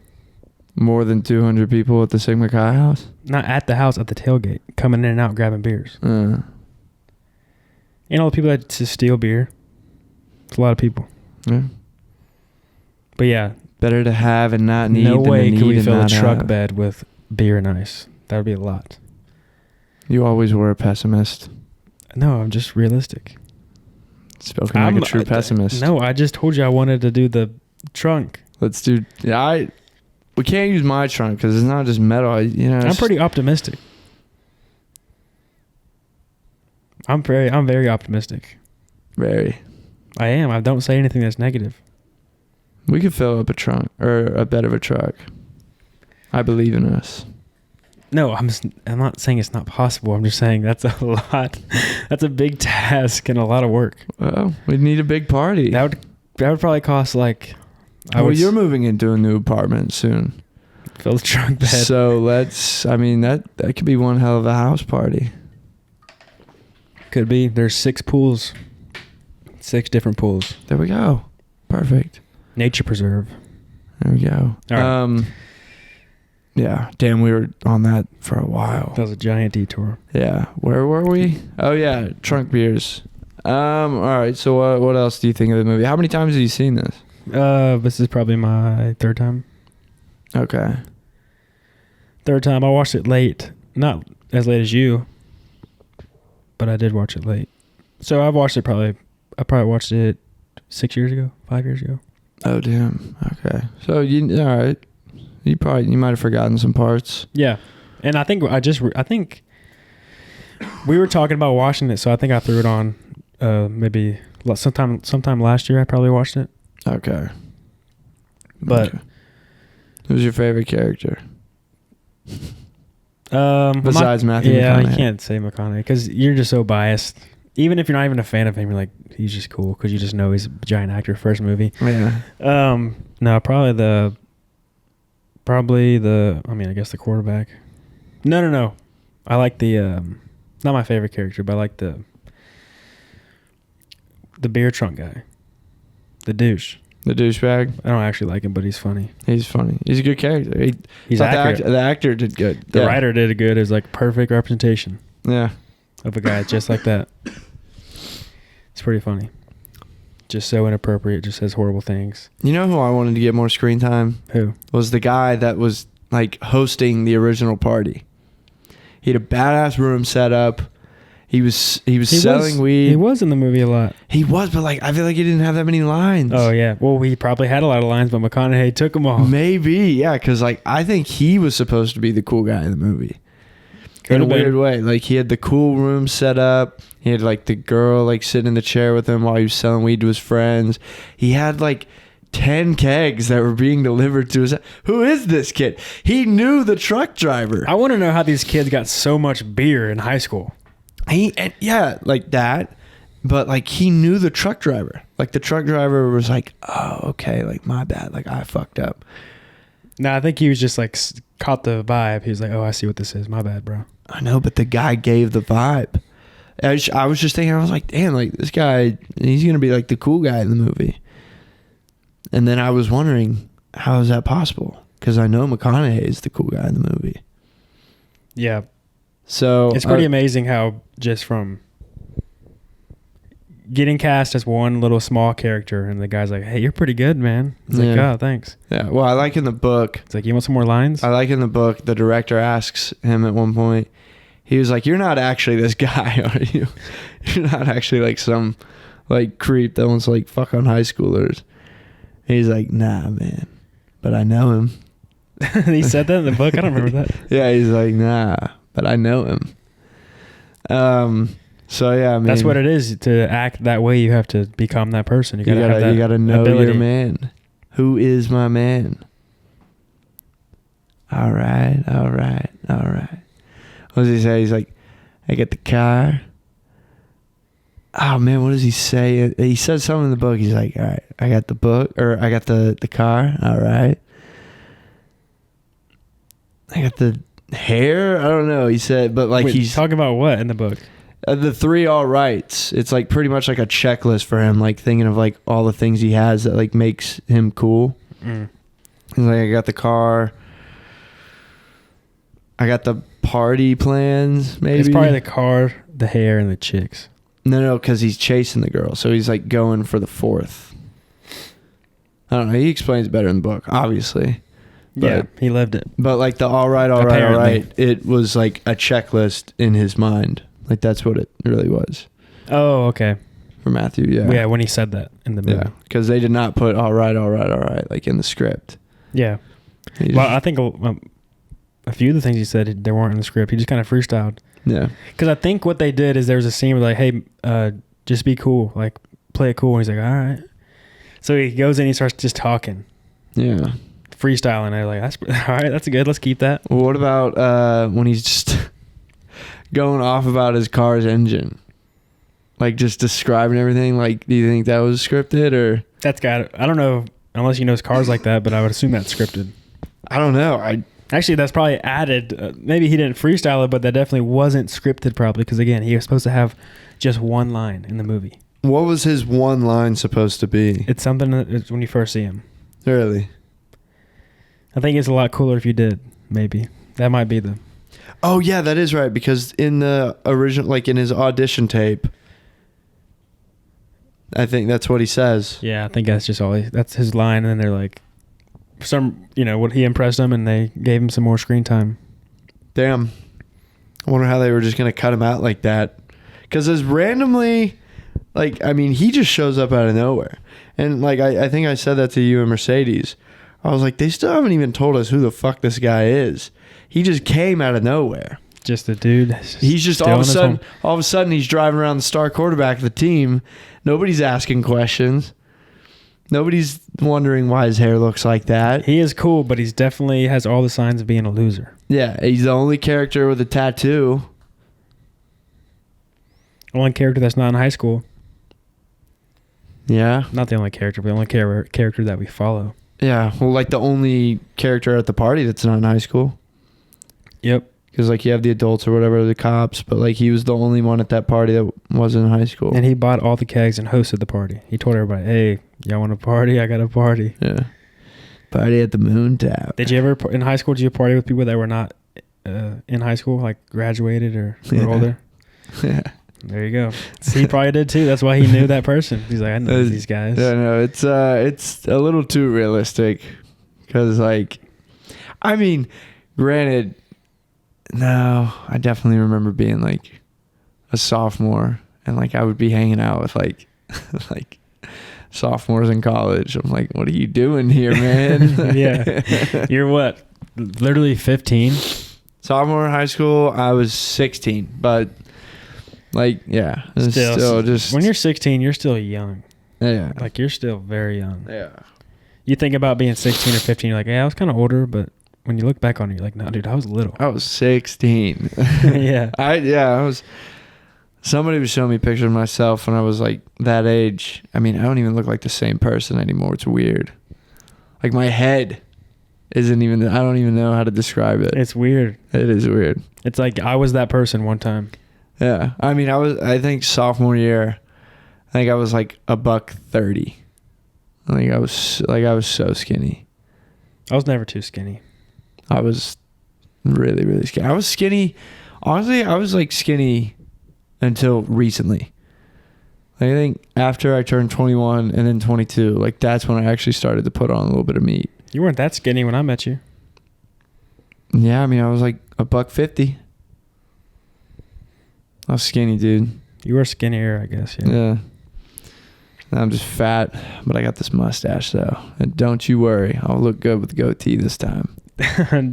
More than 200 people at the Sigma Chi house? Not at the house, at the tailgate. Coming in and out, grabbing beers. And all the people that to steal beer. It's a lot of people. Yeah. But yeah. Better to have and not need. No way could we fill a truck have. bed with beer and ice. That would be a lot. You always were a pessimist. No, I'm just realistic. Spoken like a true pessimist. No, I just told you I wanted to do the trunk. Let's do. Yeah, we can't use my trunk because it's not just metal. I'm pretty optimistic. I'm very optimistic. Very. I am. I don't say anything that's negative. We could fill up a trunk or a bed of a truck. I believe in us. No, I'm not saying it's not possible. I'm just saying that's a lot. That's a big task and a lot of work. Well, we'd need a big party. That would probably cost like. You're moving into a new apartment soon. Fill the trunk bed. So that could be one hell of a house party. Could be. There's 6 pools. 6 different pools. There we go. Perfect. Nature preserve. There we go. All right. Yeah. Damn, we were on that for a while. That was a giant detour. Yeah. Where were we? Oh, yeah. Trunk beers. All right. So what else do you think of the movie? How many times have you seen this? This is probably my 3rd time. Okay. 3rd time. I watched it late. Not as late as you, but I did watch it late. So I probably watched it 6 years ago, 5 years ago. Oh, damn. Okay. So all right. You might have forgotten some parts. Yeah. And I think we were talking about watching it, so I think I threw it on maybe sometime last year. I probably watched it. Okay. But okay. Who's your favorite character? Besides Matthew McConaughey. Yeah, you can't say McConaughey because you're just so biased. Even if you're not even a fan of him, you're like, he's just cool because you just know he's a giant actor. First movie. Yeah. No, probably the. I guess the quarterback. No. I like the. Not my favorite character, but I like the beer trunk guy. The douche. The douchebag? I don't actually like him, but he's funny. He's funny. He's a good character. He's accurate. The actor did good. The writer did it good. It was like perfect representation. Yeah. Of a guy just like that. It's pretty funny. Just so inappropriate. Just says horrible things. You know who I wanted to get more screen time? Who? Was the guy that was like hosting the original party. He had a badass room set up. He was selling weed. He was in the movie a lot. He was, but like I feel like he didn't have that many lines. Oh yeah. Well, he probably had a lot of lines, but McConaughey took them all. Maybe, yeah, because like I think he was supposed to be the cool guy in the movie. In a weird way. Like he had the cool room set up. He had like the girl like sitting in the chair with him while he was selling weed to his friends. He had like 10 kegs that were being delivered to his. Who is this kid? He knew the truck driver. I want to know how these kids got so much beer in high school. Yeah, like that. But like he knew the truck driver. Like the truck driver was like, oh, okay, like my bad. Like I fucked up. No, I think he was just like caught the vibe. He was like, oh, I see what this is. My bad, bro. I know, but the guy gave the vibe. I was just thinking, I was like, damn, like this guy, he's going to be like the cool guy in the movie. And then I was wondering, how is that possible? Because I know McConaughey is the cool guy in the movie. Yeah. So it's pretty amazing how just from getting cast as one little small character and the guy's like, hey, you're pretty good, man. He's like, oh, thanks. Yeah. Well, I like in the book. It's like, you want some more lines? I like in the book, the director asks him at one point, he was like, you're not actually this guy, are you? You're not actually like some like creep that wants to like fuck on high schoolers. And he's like, nah, man, but I know him. He said that in the book? I don't remember that. Yeah, he's like, nah, but I know him. So yeah, I mean, that's what it is. To act that way, you have to become that person. You gotta know ability. your man. Who is my man? All right. What does he say? He's like, I get the car. Oh man, what does he say? He says something in the book. He's like, all right, I got the book, or I got the car. All right. I got the hair. I don't know. He said, but like, he's talking about what in the book? The 3 all rights. It's like pretty much like a checklist for him, like thinking of like all the things he has that like makes him cool. He's like, I got the car. I got the party plans, maybe. It's probably the car, the hair, and the chicks. No, because he's chasing the girl. So he's like going for the 4th. I don't know. He explains it better in the book, obviously. But, yeah, he lived it. But like the all right. It was like a checklist in his mind. Like that's what it really was. Oh, okay. For Matthew, yeah. Yeah, when he said that in the movie. Yeah, because they did not put all right, like in the script. Yeah. Well, I think a few of the things he said, they weren't in the script. He just kind of freestyled. Yeah. Because I think what they did is there was a scene where like, hey, just be cool. Like, play it cool. And he's like, all right. So he goes in and he starts just talking. Yeah. Freestyling. They're like, that's all right. That's good. Let's keep that. Well, what about when he's just going off about his car's engine? Like, just describing everything? Like, do you think that was scripted or? That's got it. I don't know, unless he knows cars like that, but I would assume that's scripted. I don't know. Actually, that's probably added. Maybe he didn't freestyle it, but that definitely wasn't scripted probably because, again, he was supposed to have just one line in the movie. What was his one line supposed to be? It's something that when you first see him. Really? I think it's a lot cooler if you did, maybe. That might be the... Oh, yeah, that is right, because in the original, like in his audition tape, I think that's what he says. Yeah, I think that's just all that's his line, and then they're like... what he impressed them, and they gave him some more screen time. Damn. I wonder how they were just going to cut him out like that. Because as randomly, like, I mean, he just shows up out of nowhere. And, like, I think I said that to you and Mercedes. I was like, they still haven't even told us who the fuck this guy is. He just came out of nowhere. Just a dude. He's just all of a sudden, he's driving around the star quarterback of the team. Nobody's asking questions. Nobody's wondering why his hair looks like that. He is cool, but he's definitely has all the signs of being a loser. Yeah, he's the only character with a tattoo. Only character that's not in high school. Yeah. Not the only character, but the only character that we follow. Yeah, well, like the only character at the party that's not in high school. Yep. Because, like, you have the adults or whatever, the cops, but, like, he was the only one at that party that wasn't in high school. And he bought all the kegs and hosted the party. He told everybody, hey, y'all want a party? I got a party. Yeah. Party at the Moon Tap. Did you ever, in high school, did you party with people that were not in high school, like graduated or older? Yeah. There you go. He probably did, too. That's why he knew that person. He's like, I know these guys. Yeah, no, it's a little too realistic. Because, like, I mean, granted... No, I definitely remember being like a sophomore and like I would be hanging out with like like sophomores in college. I'm like, what are you doing here, man? Yeah. You're what? Literally 15? Sophomore in high school, I was 16, but like, yeah. Still just when you're 16, you're still young. Yeah. Like you're still very young. Yeah. You think about being 16 or 15, you're like, yeah, I was kind of older, but when you look back on it, you're like, no, dude, I was little. I was 16. Yeah. I was. Somebody was showing me pictures of myself when I was like that age. I mean, I don't even look like the same person anymore. It's weird. Like my head isn't even, I don't even know how to describe it. It's weird. It is weird. It's like I was that person one time. Yeah. I mean, I think sophomore year, I think I was like $130. I think I was so skinny. I was never too skinny. I was really, really skinny. I was skinny. Honestly, I was like skinny until recently. Like, I think after I turned 21 and then 22, like that's when I actually started to put on a little bit of meat. You weren't that skinny when I met you. Yeah, I mean, I was like $150. I was skinny, dude. You were skinnier, I guess. Yeah. Now I'm just fat, but I got this mustache though. And don't you worry, I'll look good with the goatee this time.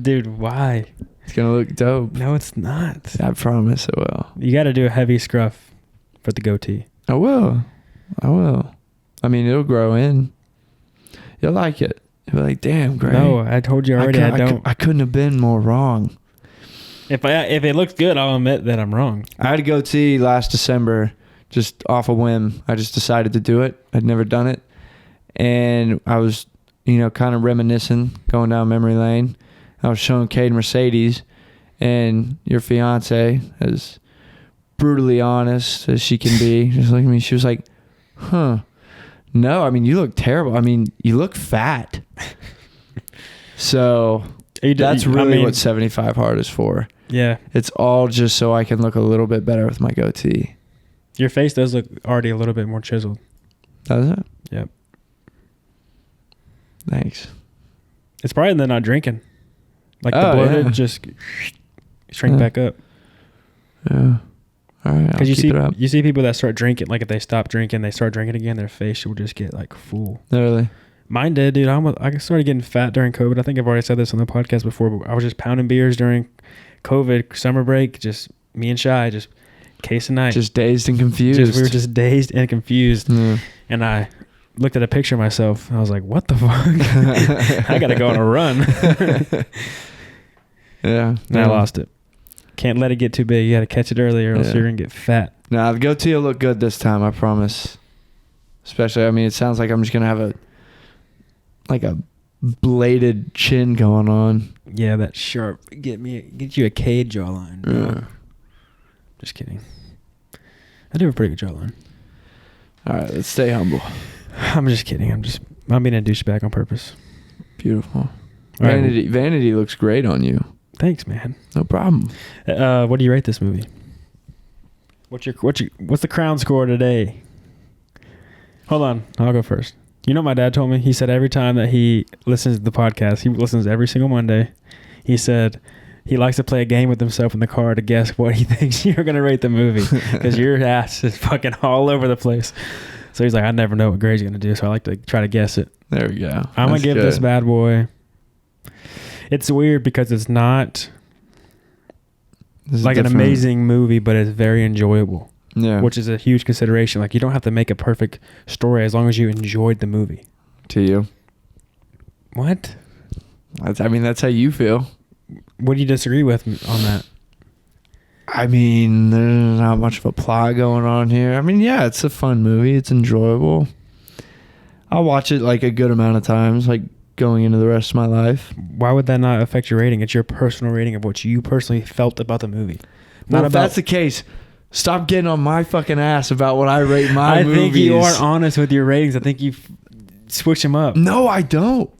Dude, why? It's gonna look dope. No, it's not. I promise it will. You got to do a heavy scruff for the goatee. I will. I mean, it'll grow in. You'll like it. You'll be like, damn, Gray. No, I told you already. I don't. I couldn't have been more wrong. If it looks good, I'll admit that I'm wrong. I had a goatee last December, just off a whim. I just decided to do it. I'd never done it, and I was, kind of reminiscing, going down memory lane. I was showing Kade Mercedes, and your fiance, as brutally honest as she can be, just looked at me. She was like, "Huh? No, I mean, you look terrible. I mean, you look fat." So that's really what 75 Hard is for. Yeah, it's all just so I can look a little bit better with my goatee. Your face does look already a little bit more chiseled. Does it? Yep. Thanks. It's probably they're not drinking. Like the bloated just shrink back up. Yeah. All right. Because you see people that start drinking, like if they stop drinking, they start drinking again, their face will just get like full. Really? Mine did, dude. I started getting fat during COVID. I think I've already said this on the podcast before, but I was just pounding beers during COVID summer break. Just me and Shy, just case a night. Just dazed and confused. We were just dazed and confused. And I looked at a picture of myself. And I was like, what the fuck? I got to go on a run. Yeah. And I lost it. Can't let it get too big. You got to catch it early or else you're going to get fat. Nah, the goatee will look good this time, I promise. Especially, I mean, it sounds like I'm just going to have a bladed chin going on. Yeah, that sharp. Get you a Kade jawline. Yeah. Just kidding. I do a pretty good jawline. All right, let's stay humble. I'm just kidding. I'm being a douchebag on purpose. Beautiful. Vanity looks great on you. Thanks, man. No problem. What do you rate this movie? What's the crown score today? Hold on, I'll go first. You know what my dad told me? He said every time that he listens to the podcast, he listens every single Monday. He said he likes to play a game with himself in the car to guess what he thinks you're going to rate the movie because your ass is fucking all over the place. So he's like, I never know what Gray's going to do, so I like to try to guess it. There we go. I'm going to give this bad boy. It's weird because it's not like an amazing movie, but it's very enjoyable. Yeah. Which is a huge consideration. Like, you don't have to make a perfect story as long as you enjoyed the movie. To you. What? That's how you feel. What do you disagree with on that? I mean, there's not much of a plot going on here. I mean, yeah, it's a fun movie. It's enjoyable. I'll watch it like a good amount of times, like going into the rest of my life. Why would that not affect your rating? It's your personal rating of what you personally felt about the movie. Well, if that's the case, stop getting on my fucking ass about what I rate my movies. I think you aren't honest with your ratings. I think you switch them up. No, I don't.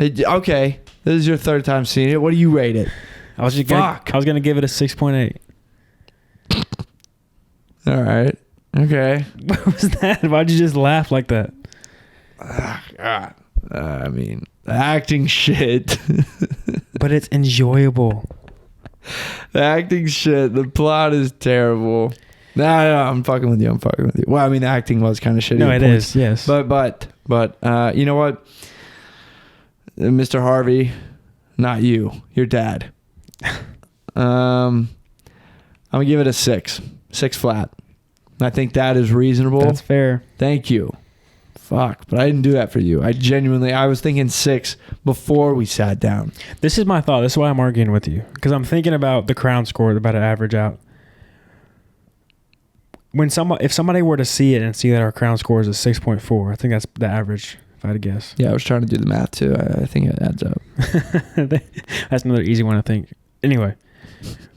Okay, this is your third time seeing it. What do you rate it? I was gonna give it a 6.8. All right. Okay. What was that? Why'd you just laugh like that? I mean, the acting shit. But it's enjoyable. The acting shit. The plot is terrible. No, I'm fucking with you. Well, I mean, the acting was kind of shitty. No, it is. Yes. But you know what? Mr. Harvey, not you. Your dad. I'm gonna give it a 6 flat. I think that is reasonable. That's fair. Thank you. Fuck, but I didn't do that for you. I was thinking 6 before we sat down. This is my thought. This is why I'm arguing with you, because I'm thinking about the crown score, about to average out. If somebody were to see it and see that our crown score is a 6.4, I think that's the average, if I had to guess. Yeah, I was trying to do the math too. I think it adds up. That's another easy one, I think. Anyway,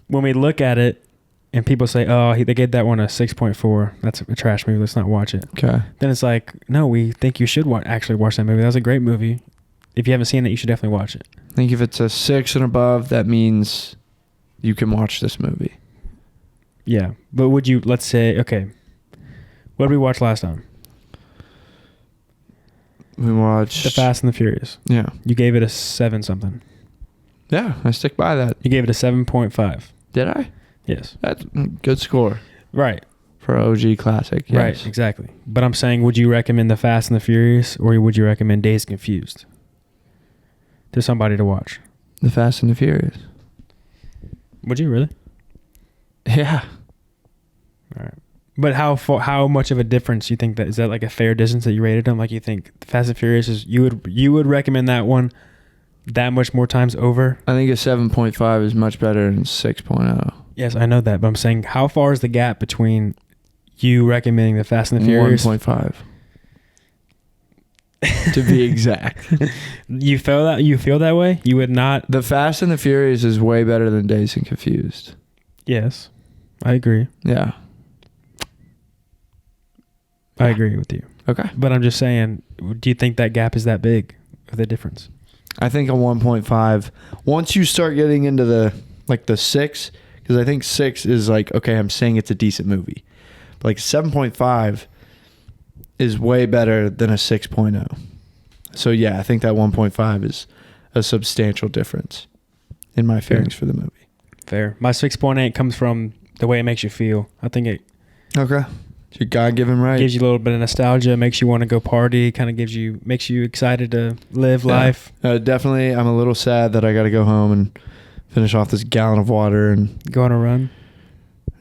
when we look at it and people say, oh, they gave that one a 6.4, that's a trash movie, let's not watch it. Okay. Then it's like, no, we think you should actually watch that movie. That was a great movie. If you haven't seen it, you should definitely watch it. I think if it's a 6 and above, that means you can watch this movie. Yeah. But let's say, okay, what did we watch last time? We watched The Fast and the Furious. Yeah. You gave it a 7 something. Yeah, I stick by that. You gave it a 7.5. Did I? Yes. That's a good score. Right. For OG classic. Yes. Right, exactly. But I'm saying, would you recommend The Fast and the Furious or would you recommend Dazed and Confused? to somebody to watch? The Fast and the Furious. Would you really? Yeah. All right. But how much of a difference you think that is? That like a fair distance that you rated them? Like you think Fast and Furious is you would recommend that one that much more times over? I think a 7.5 is much better than 6.0. Yes, I know that, but I'm saying how far is the gap between you recommending the Fast and the Furious? 1.5. To be exact. You feel that way? You would not. The Fast and the Furious is way better than Dazed and Confused. Yes, I agree. Yeah. I agree with you. Okay. But I'm just saying, do you think that gap is that big of the difference? I think a 1.5. Once you start getting into the 6, because I think 6 is like, okay, I'm saying it's a decent movie. But like 7.5 is way better than a 6.0. So yeah, I think that 1.5 is a substantial difference in my feelings for the movie. Fair. My 6.8 comes from the way it makes you feel. I think it Okay. It's your God-given right. gives you a little bit of nostalgia, makes you want to go party, kind of makes you excited to live life. Definitely, I'm a little sad that I got to go home and finish off this gallon of water and Go on a run.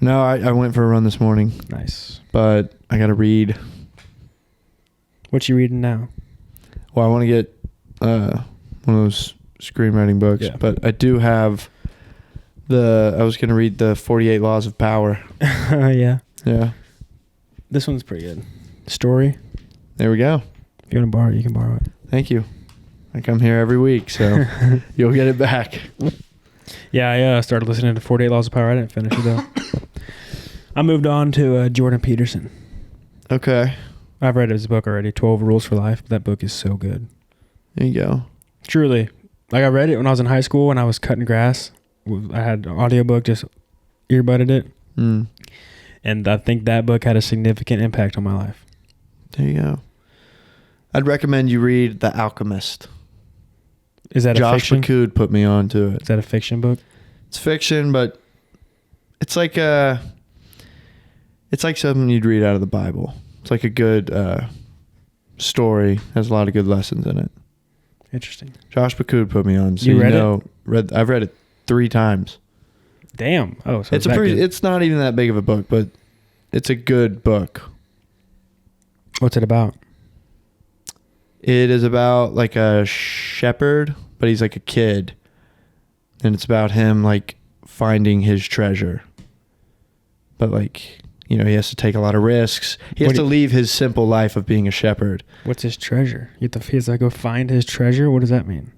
No, I went for a run this morning. Nice. But I got to read. What you reading now? Well, I want to get one of those screenwriting books, Yeah. but I do have I was going to read the 48 Laws of Power. Yeah. Yeah. This one's pretty good. Story. There we go. If you want to borrow it, you can borrow it. Thank you. I come here every week, so you'll get it back. Yeah, I started listening to 48 Laws of Power. I didn't finish it, though. I moved on to Jordan Peterson. Okay. I've read his book already, 12 Rules for Life. That book is so good. There you go. Truly. Like, I read it when I was in high school and I was cutting grass. I had an audiobook, just earbudded it. Mm. And I think that book had a significant impact on my life. There you go. I'd recommend you read The Alchemist. Is that a fiction? Josh McCood put me on to it. Is that a fiction book? It's fiction, but it's like something you'd read out of the Bible. It's like a good story. Has a lot of good lessons in it. Interesting. Josh McCood put me on. So You read it? I've read it 3 times. Damn. Oh, so It's good. it's not even that big of a book, but it's a good book. What's it about? It is about like a shepherd, but he's like a kid. And it's about him like finding his treasure. But like, he has to take a lot of risks. He has to leave his simple life of being a shepherd. What's his treasure? He has to go find his treasure? What does that mean?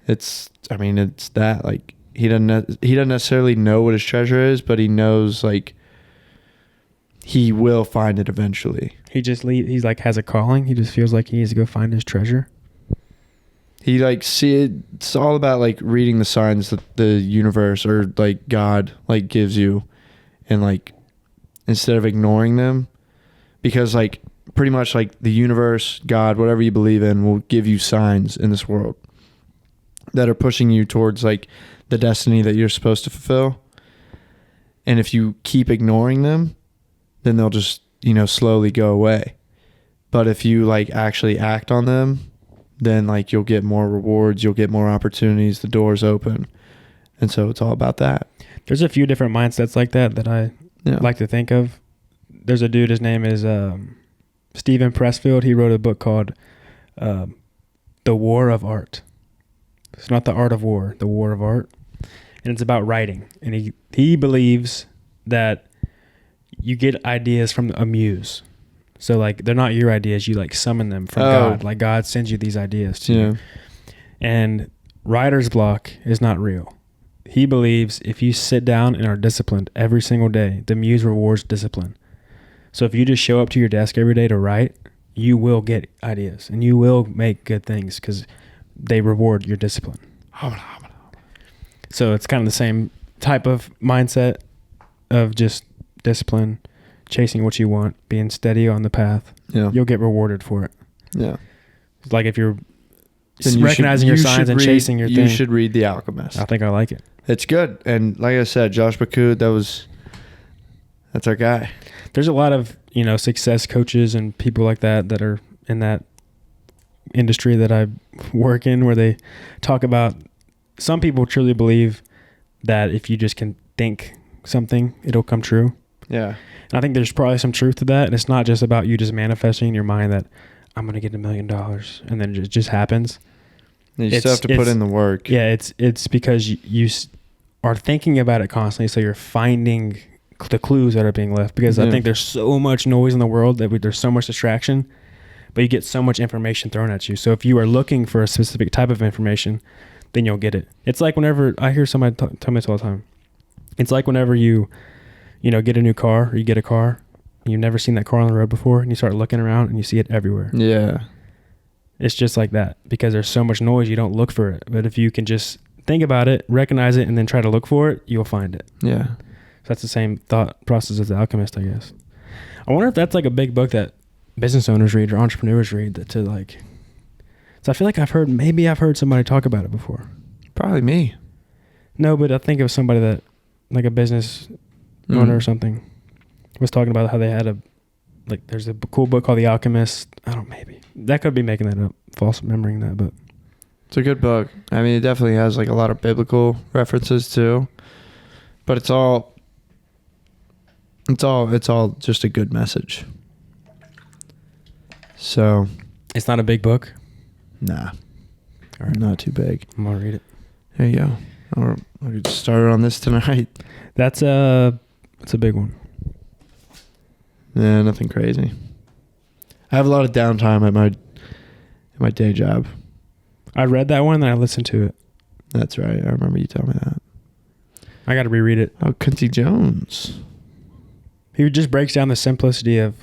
It's that like he doesn't necessarily know what his treasure is, but he knows like he will find it eventually. He's like has a calling. He just feels like he needs to go find his treasure. He like it's all about like reading the signs that the universe or like God like gives you, and like instead of ignoring them, because like pretty much like the universe, God, whatever you believe in, will give you signs in this world that are pushing you towards like the destiny that you're supposed to fulfill. And if you keep ignoring them, then they'll just, slowly go away. But if you like actually act on them, then like you'll get more rewards, you'll get more opportunities, the doors open. And so it's all about that. There's a few different mindsets like that I like to think of. There's a dude, his name is Stephen Pressfield. He wrote a book called The War of Art. It's not the art of war, the war of art. And it's about writing. And he believes that you get ideas from a muse. So like they're not your ideas, you like summon them from God. Like God sends you these ideas to you. And writer's block is not real. He believes if you sit down and are disciplined every single day, the muse rewards discipline. So if you just show up to your desk every day to write, you will get ideas and you will make good things because they reward your discipline. So it's kind of the same type of mindset of just discipline, chasing what you want, being steady on the path. Yeah. You'll get rewarded for it. Yeah. It's like if you're recognizing your signs and chasing your thing. You should read The Alchemist. I think I like it. It's good. And like I said, Josh McCood, that's our guy. There's a lot of, success coaches and people like that are in that industry that I work in, where they talk about, some people truly believe that if you just can think something, it'll come true. Yeah. And I think there's probably some truth to that. And it's not just about you just manifesting in your mind that I'm going to get $1 million and then it just happens. You still have to put in the work. Yeah, it's because you are thinking about it constantly, so you're finding the clues that are being left. Because I think there's so much noise in the world that there's so much distraction, but you get so much information thrown at you. So if you are looking for a specific type of information, then you'll get it. It's like whenever I hear somebody tell me this all the time. It's like whenever you get a new car, or you get a car, and you've never seen that car on the road before, and you start looking around and you see it everywhere. Yeah. It's just like that, because there's so much noise, you don't look for it. But if you can just think about it, recognize it, and then try to look for it, you'll find it. Yeah. So that's the same thought process as The Alchemist, I guess. I wonder if that's like a big book that business owners read or entrepreneurs read, so I feel like I've heard somebody talk about it before. Probably me. No, but I think it was somebody that, like a business owner or something, was talking about how they had there's a cool book called The Alchemist. Maybe. That could be making that up, false remembering that, but. It's a good book. I mean, it definitely has like a lot of biblical references too, but it's all just a good message. So. It's not a big book? Nah. All right. Not too big. I'm going to read it. There you go. Or we could start on this tonight. That's a big one. Yeah, nothing crazy. I have a lot of downtime at my day job. I read that one and I listened to it. That's right. I remember you telling me that. I got to reread it. Oh, Quincy Jones. He just breaks down the simplicity of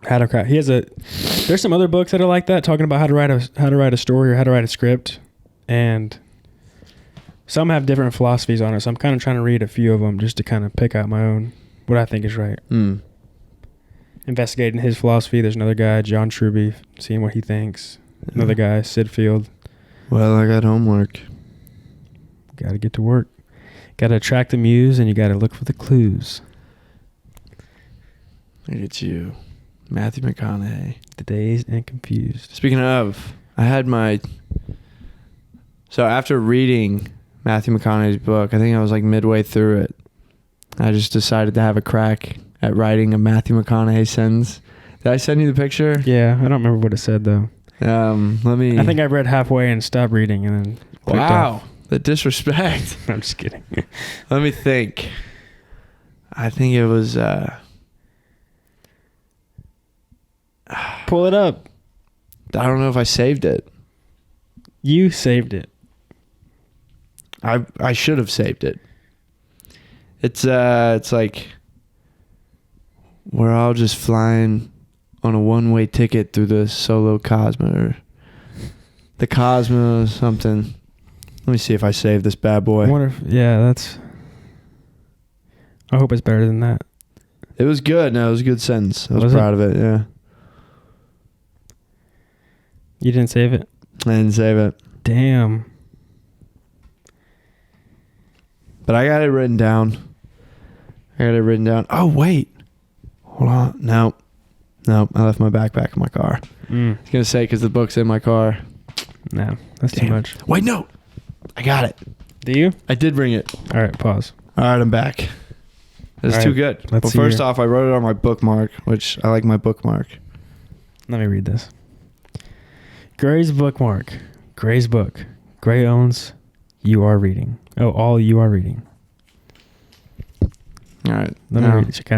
how to craft. There's some other books that are like that, talking about how to write a story or how to write a script, and some have different philosophies on it. So I'm kind of trying to read a few of them just to kind of pick out my own, what I think is right. Investigating his philosophy. There's another guy, John Truby, seeing what he thinks. Another guy, Sid Field. Well, I got homework. Got to get to work. Got to attract the muse, and you got to look for the clues. Look at you. Matthew McConaughey. The Dazed and Confused. Speaking of, I had so after reading Matthew McConaughey's book, I think I was like midway through it, I just decided to have a crack at writing a Matthew McConaughey sentence. Did I send you the picture? Yeah, I don't remember what it said though. I think I read halfway and stopped reading and then clicked wow, off. The disrespect. I'm just kidding. Let me think. I think it was pull it up. I don't know if I saved it. You saved it. I should have saved it. It's like we're all just flying on a one-way ticket through the solo Cosmo, or the Cosmo something. Let me see if I save this bad boy. I wonder if, I hope it's better than that. It was good. No, it was a good sentence. I was proud of it. Yeah. You didn't save it? I didn't save it. Damn. But I got it written down. Oh, wait. Hold on. No, I left my backpack in my car. I was going to say because the book's in my car. No, that's too much. Wait, no. I got it. Do you? I did bring it. All right, pause. All right, I'm back. It's too good. Well, first off, I wrote it on my bookmark, which I like my bookmark. Let me read this. Gray's bookmark. Gray's book. Gray owns. You are reading. Oh, all you are reading. All right. Let me read. Can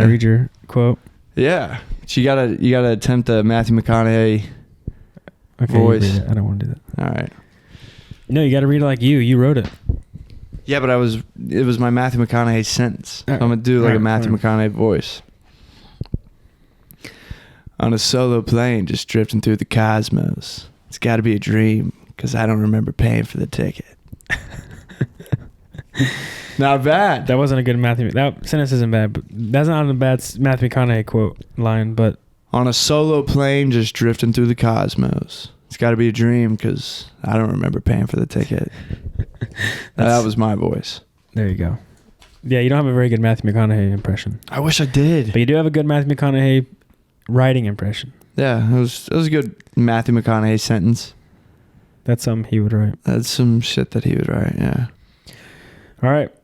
I read your quote? Yeah. So you gotta attempt the Matthew McConaughey voice. You read it. I don't want to do that. All right. No, you got to read it like you. You wrote it. Yeah, but it was my Matthew McConaughey sentence. So I'm gonna do like a Matthew McConaughey voice. On a solo plane, just drifting through the cosmos. It's got to be a dream because I don't remember paying for the ticket. Not bad. That wasn't a good Matthew. That sentence isn't bad, but that's not a bad Matthew McConaughey quote line. But on a solo plane, just drifting through the cosmos. It's got to be a dream because I don't remember paying for the ticket. That was my voice. There you go. Yeah, you don't have a very good Matthew McConaughey impression. I wish I did. But you do have a good Matthew McConaughey writing impression. Yeah, it was a good Matthew McConaughey sentence. That's something he would write. That's some shit that he would write, yeah. All right.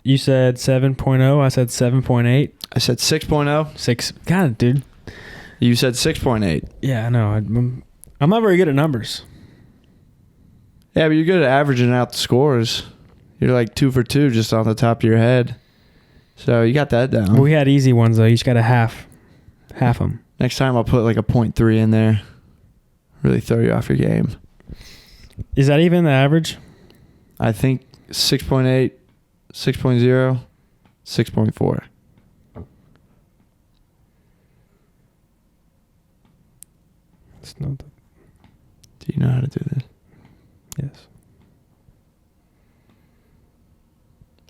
You said 7.0. I said 7.8. I said 6.0. 6. God, dude. You said 6.8. Yeah, I know. I'm not very good at numbers. Yeah, but you're good at averaging out the scores. You're like 2 for 2 just on the top of your head. So you got that down. We had easy ones, though. You just got to half them. Next time I'll put like a 0.3 in there. Really throw you off your game. Is that even the average? I think 6.8, 6.0, 6.4. It's not. Do you know how to do this? Yes.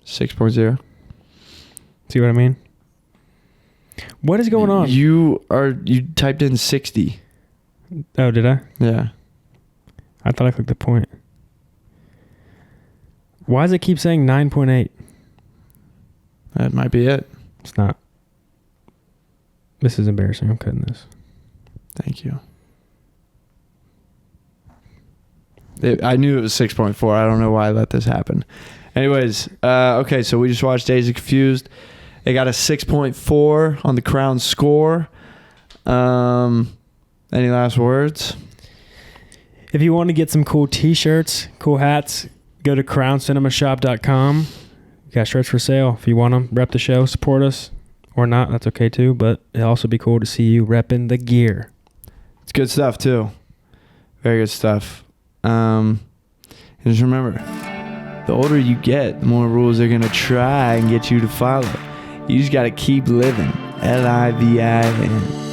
6.0. See what I mean? What is going on? You typed in 60. Oh, did I? Yeah. I thought I clicked the point. Why does it keep saying 9.8? That might be it. It's not. This is embarrassing. I'm cutting this. Thank you. I knew it was 6.4. I don't know why I let this happen. Anyways, okay, so we just watched Dazed and Confused. They got a 6.4 on the Crown score. Any last words? If you want to get some cool t-shirts, cool hats, go to crowncinemashop.com. We got shirts for sale. If you want them, rep the show, support us. Or not, that's okay too. But it'll also be cool to see you repping the gear. It's good stuff too. Very good stuff. And just remember, the older you get, the more rules they're going to try and get you to follow. You just got to keep living. LIVIN.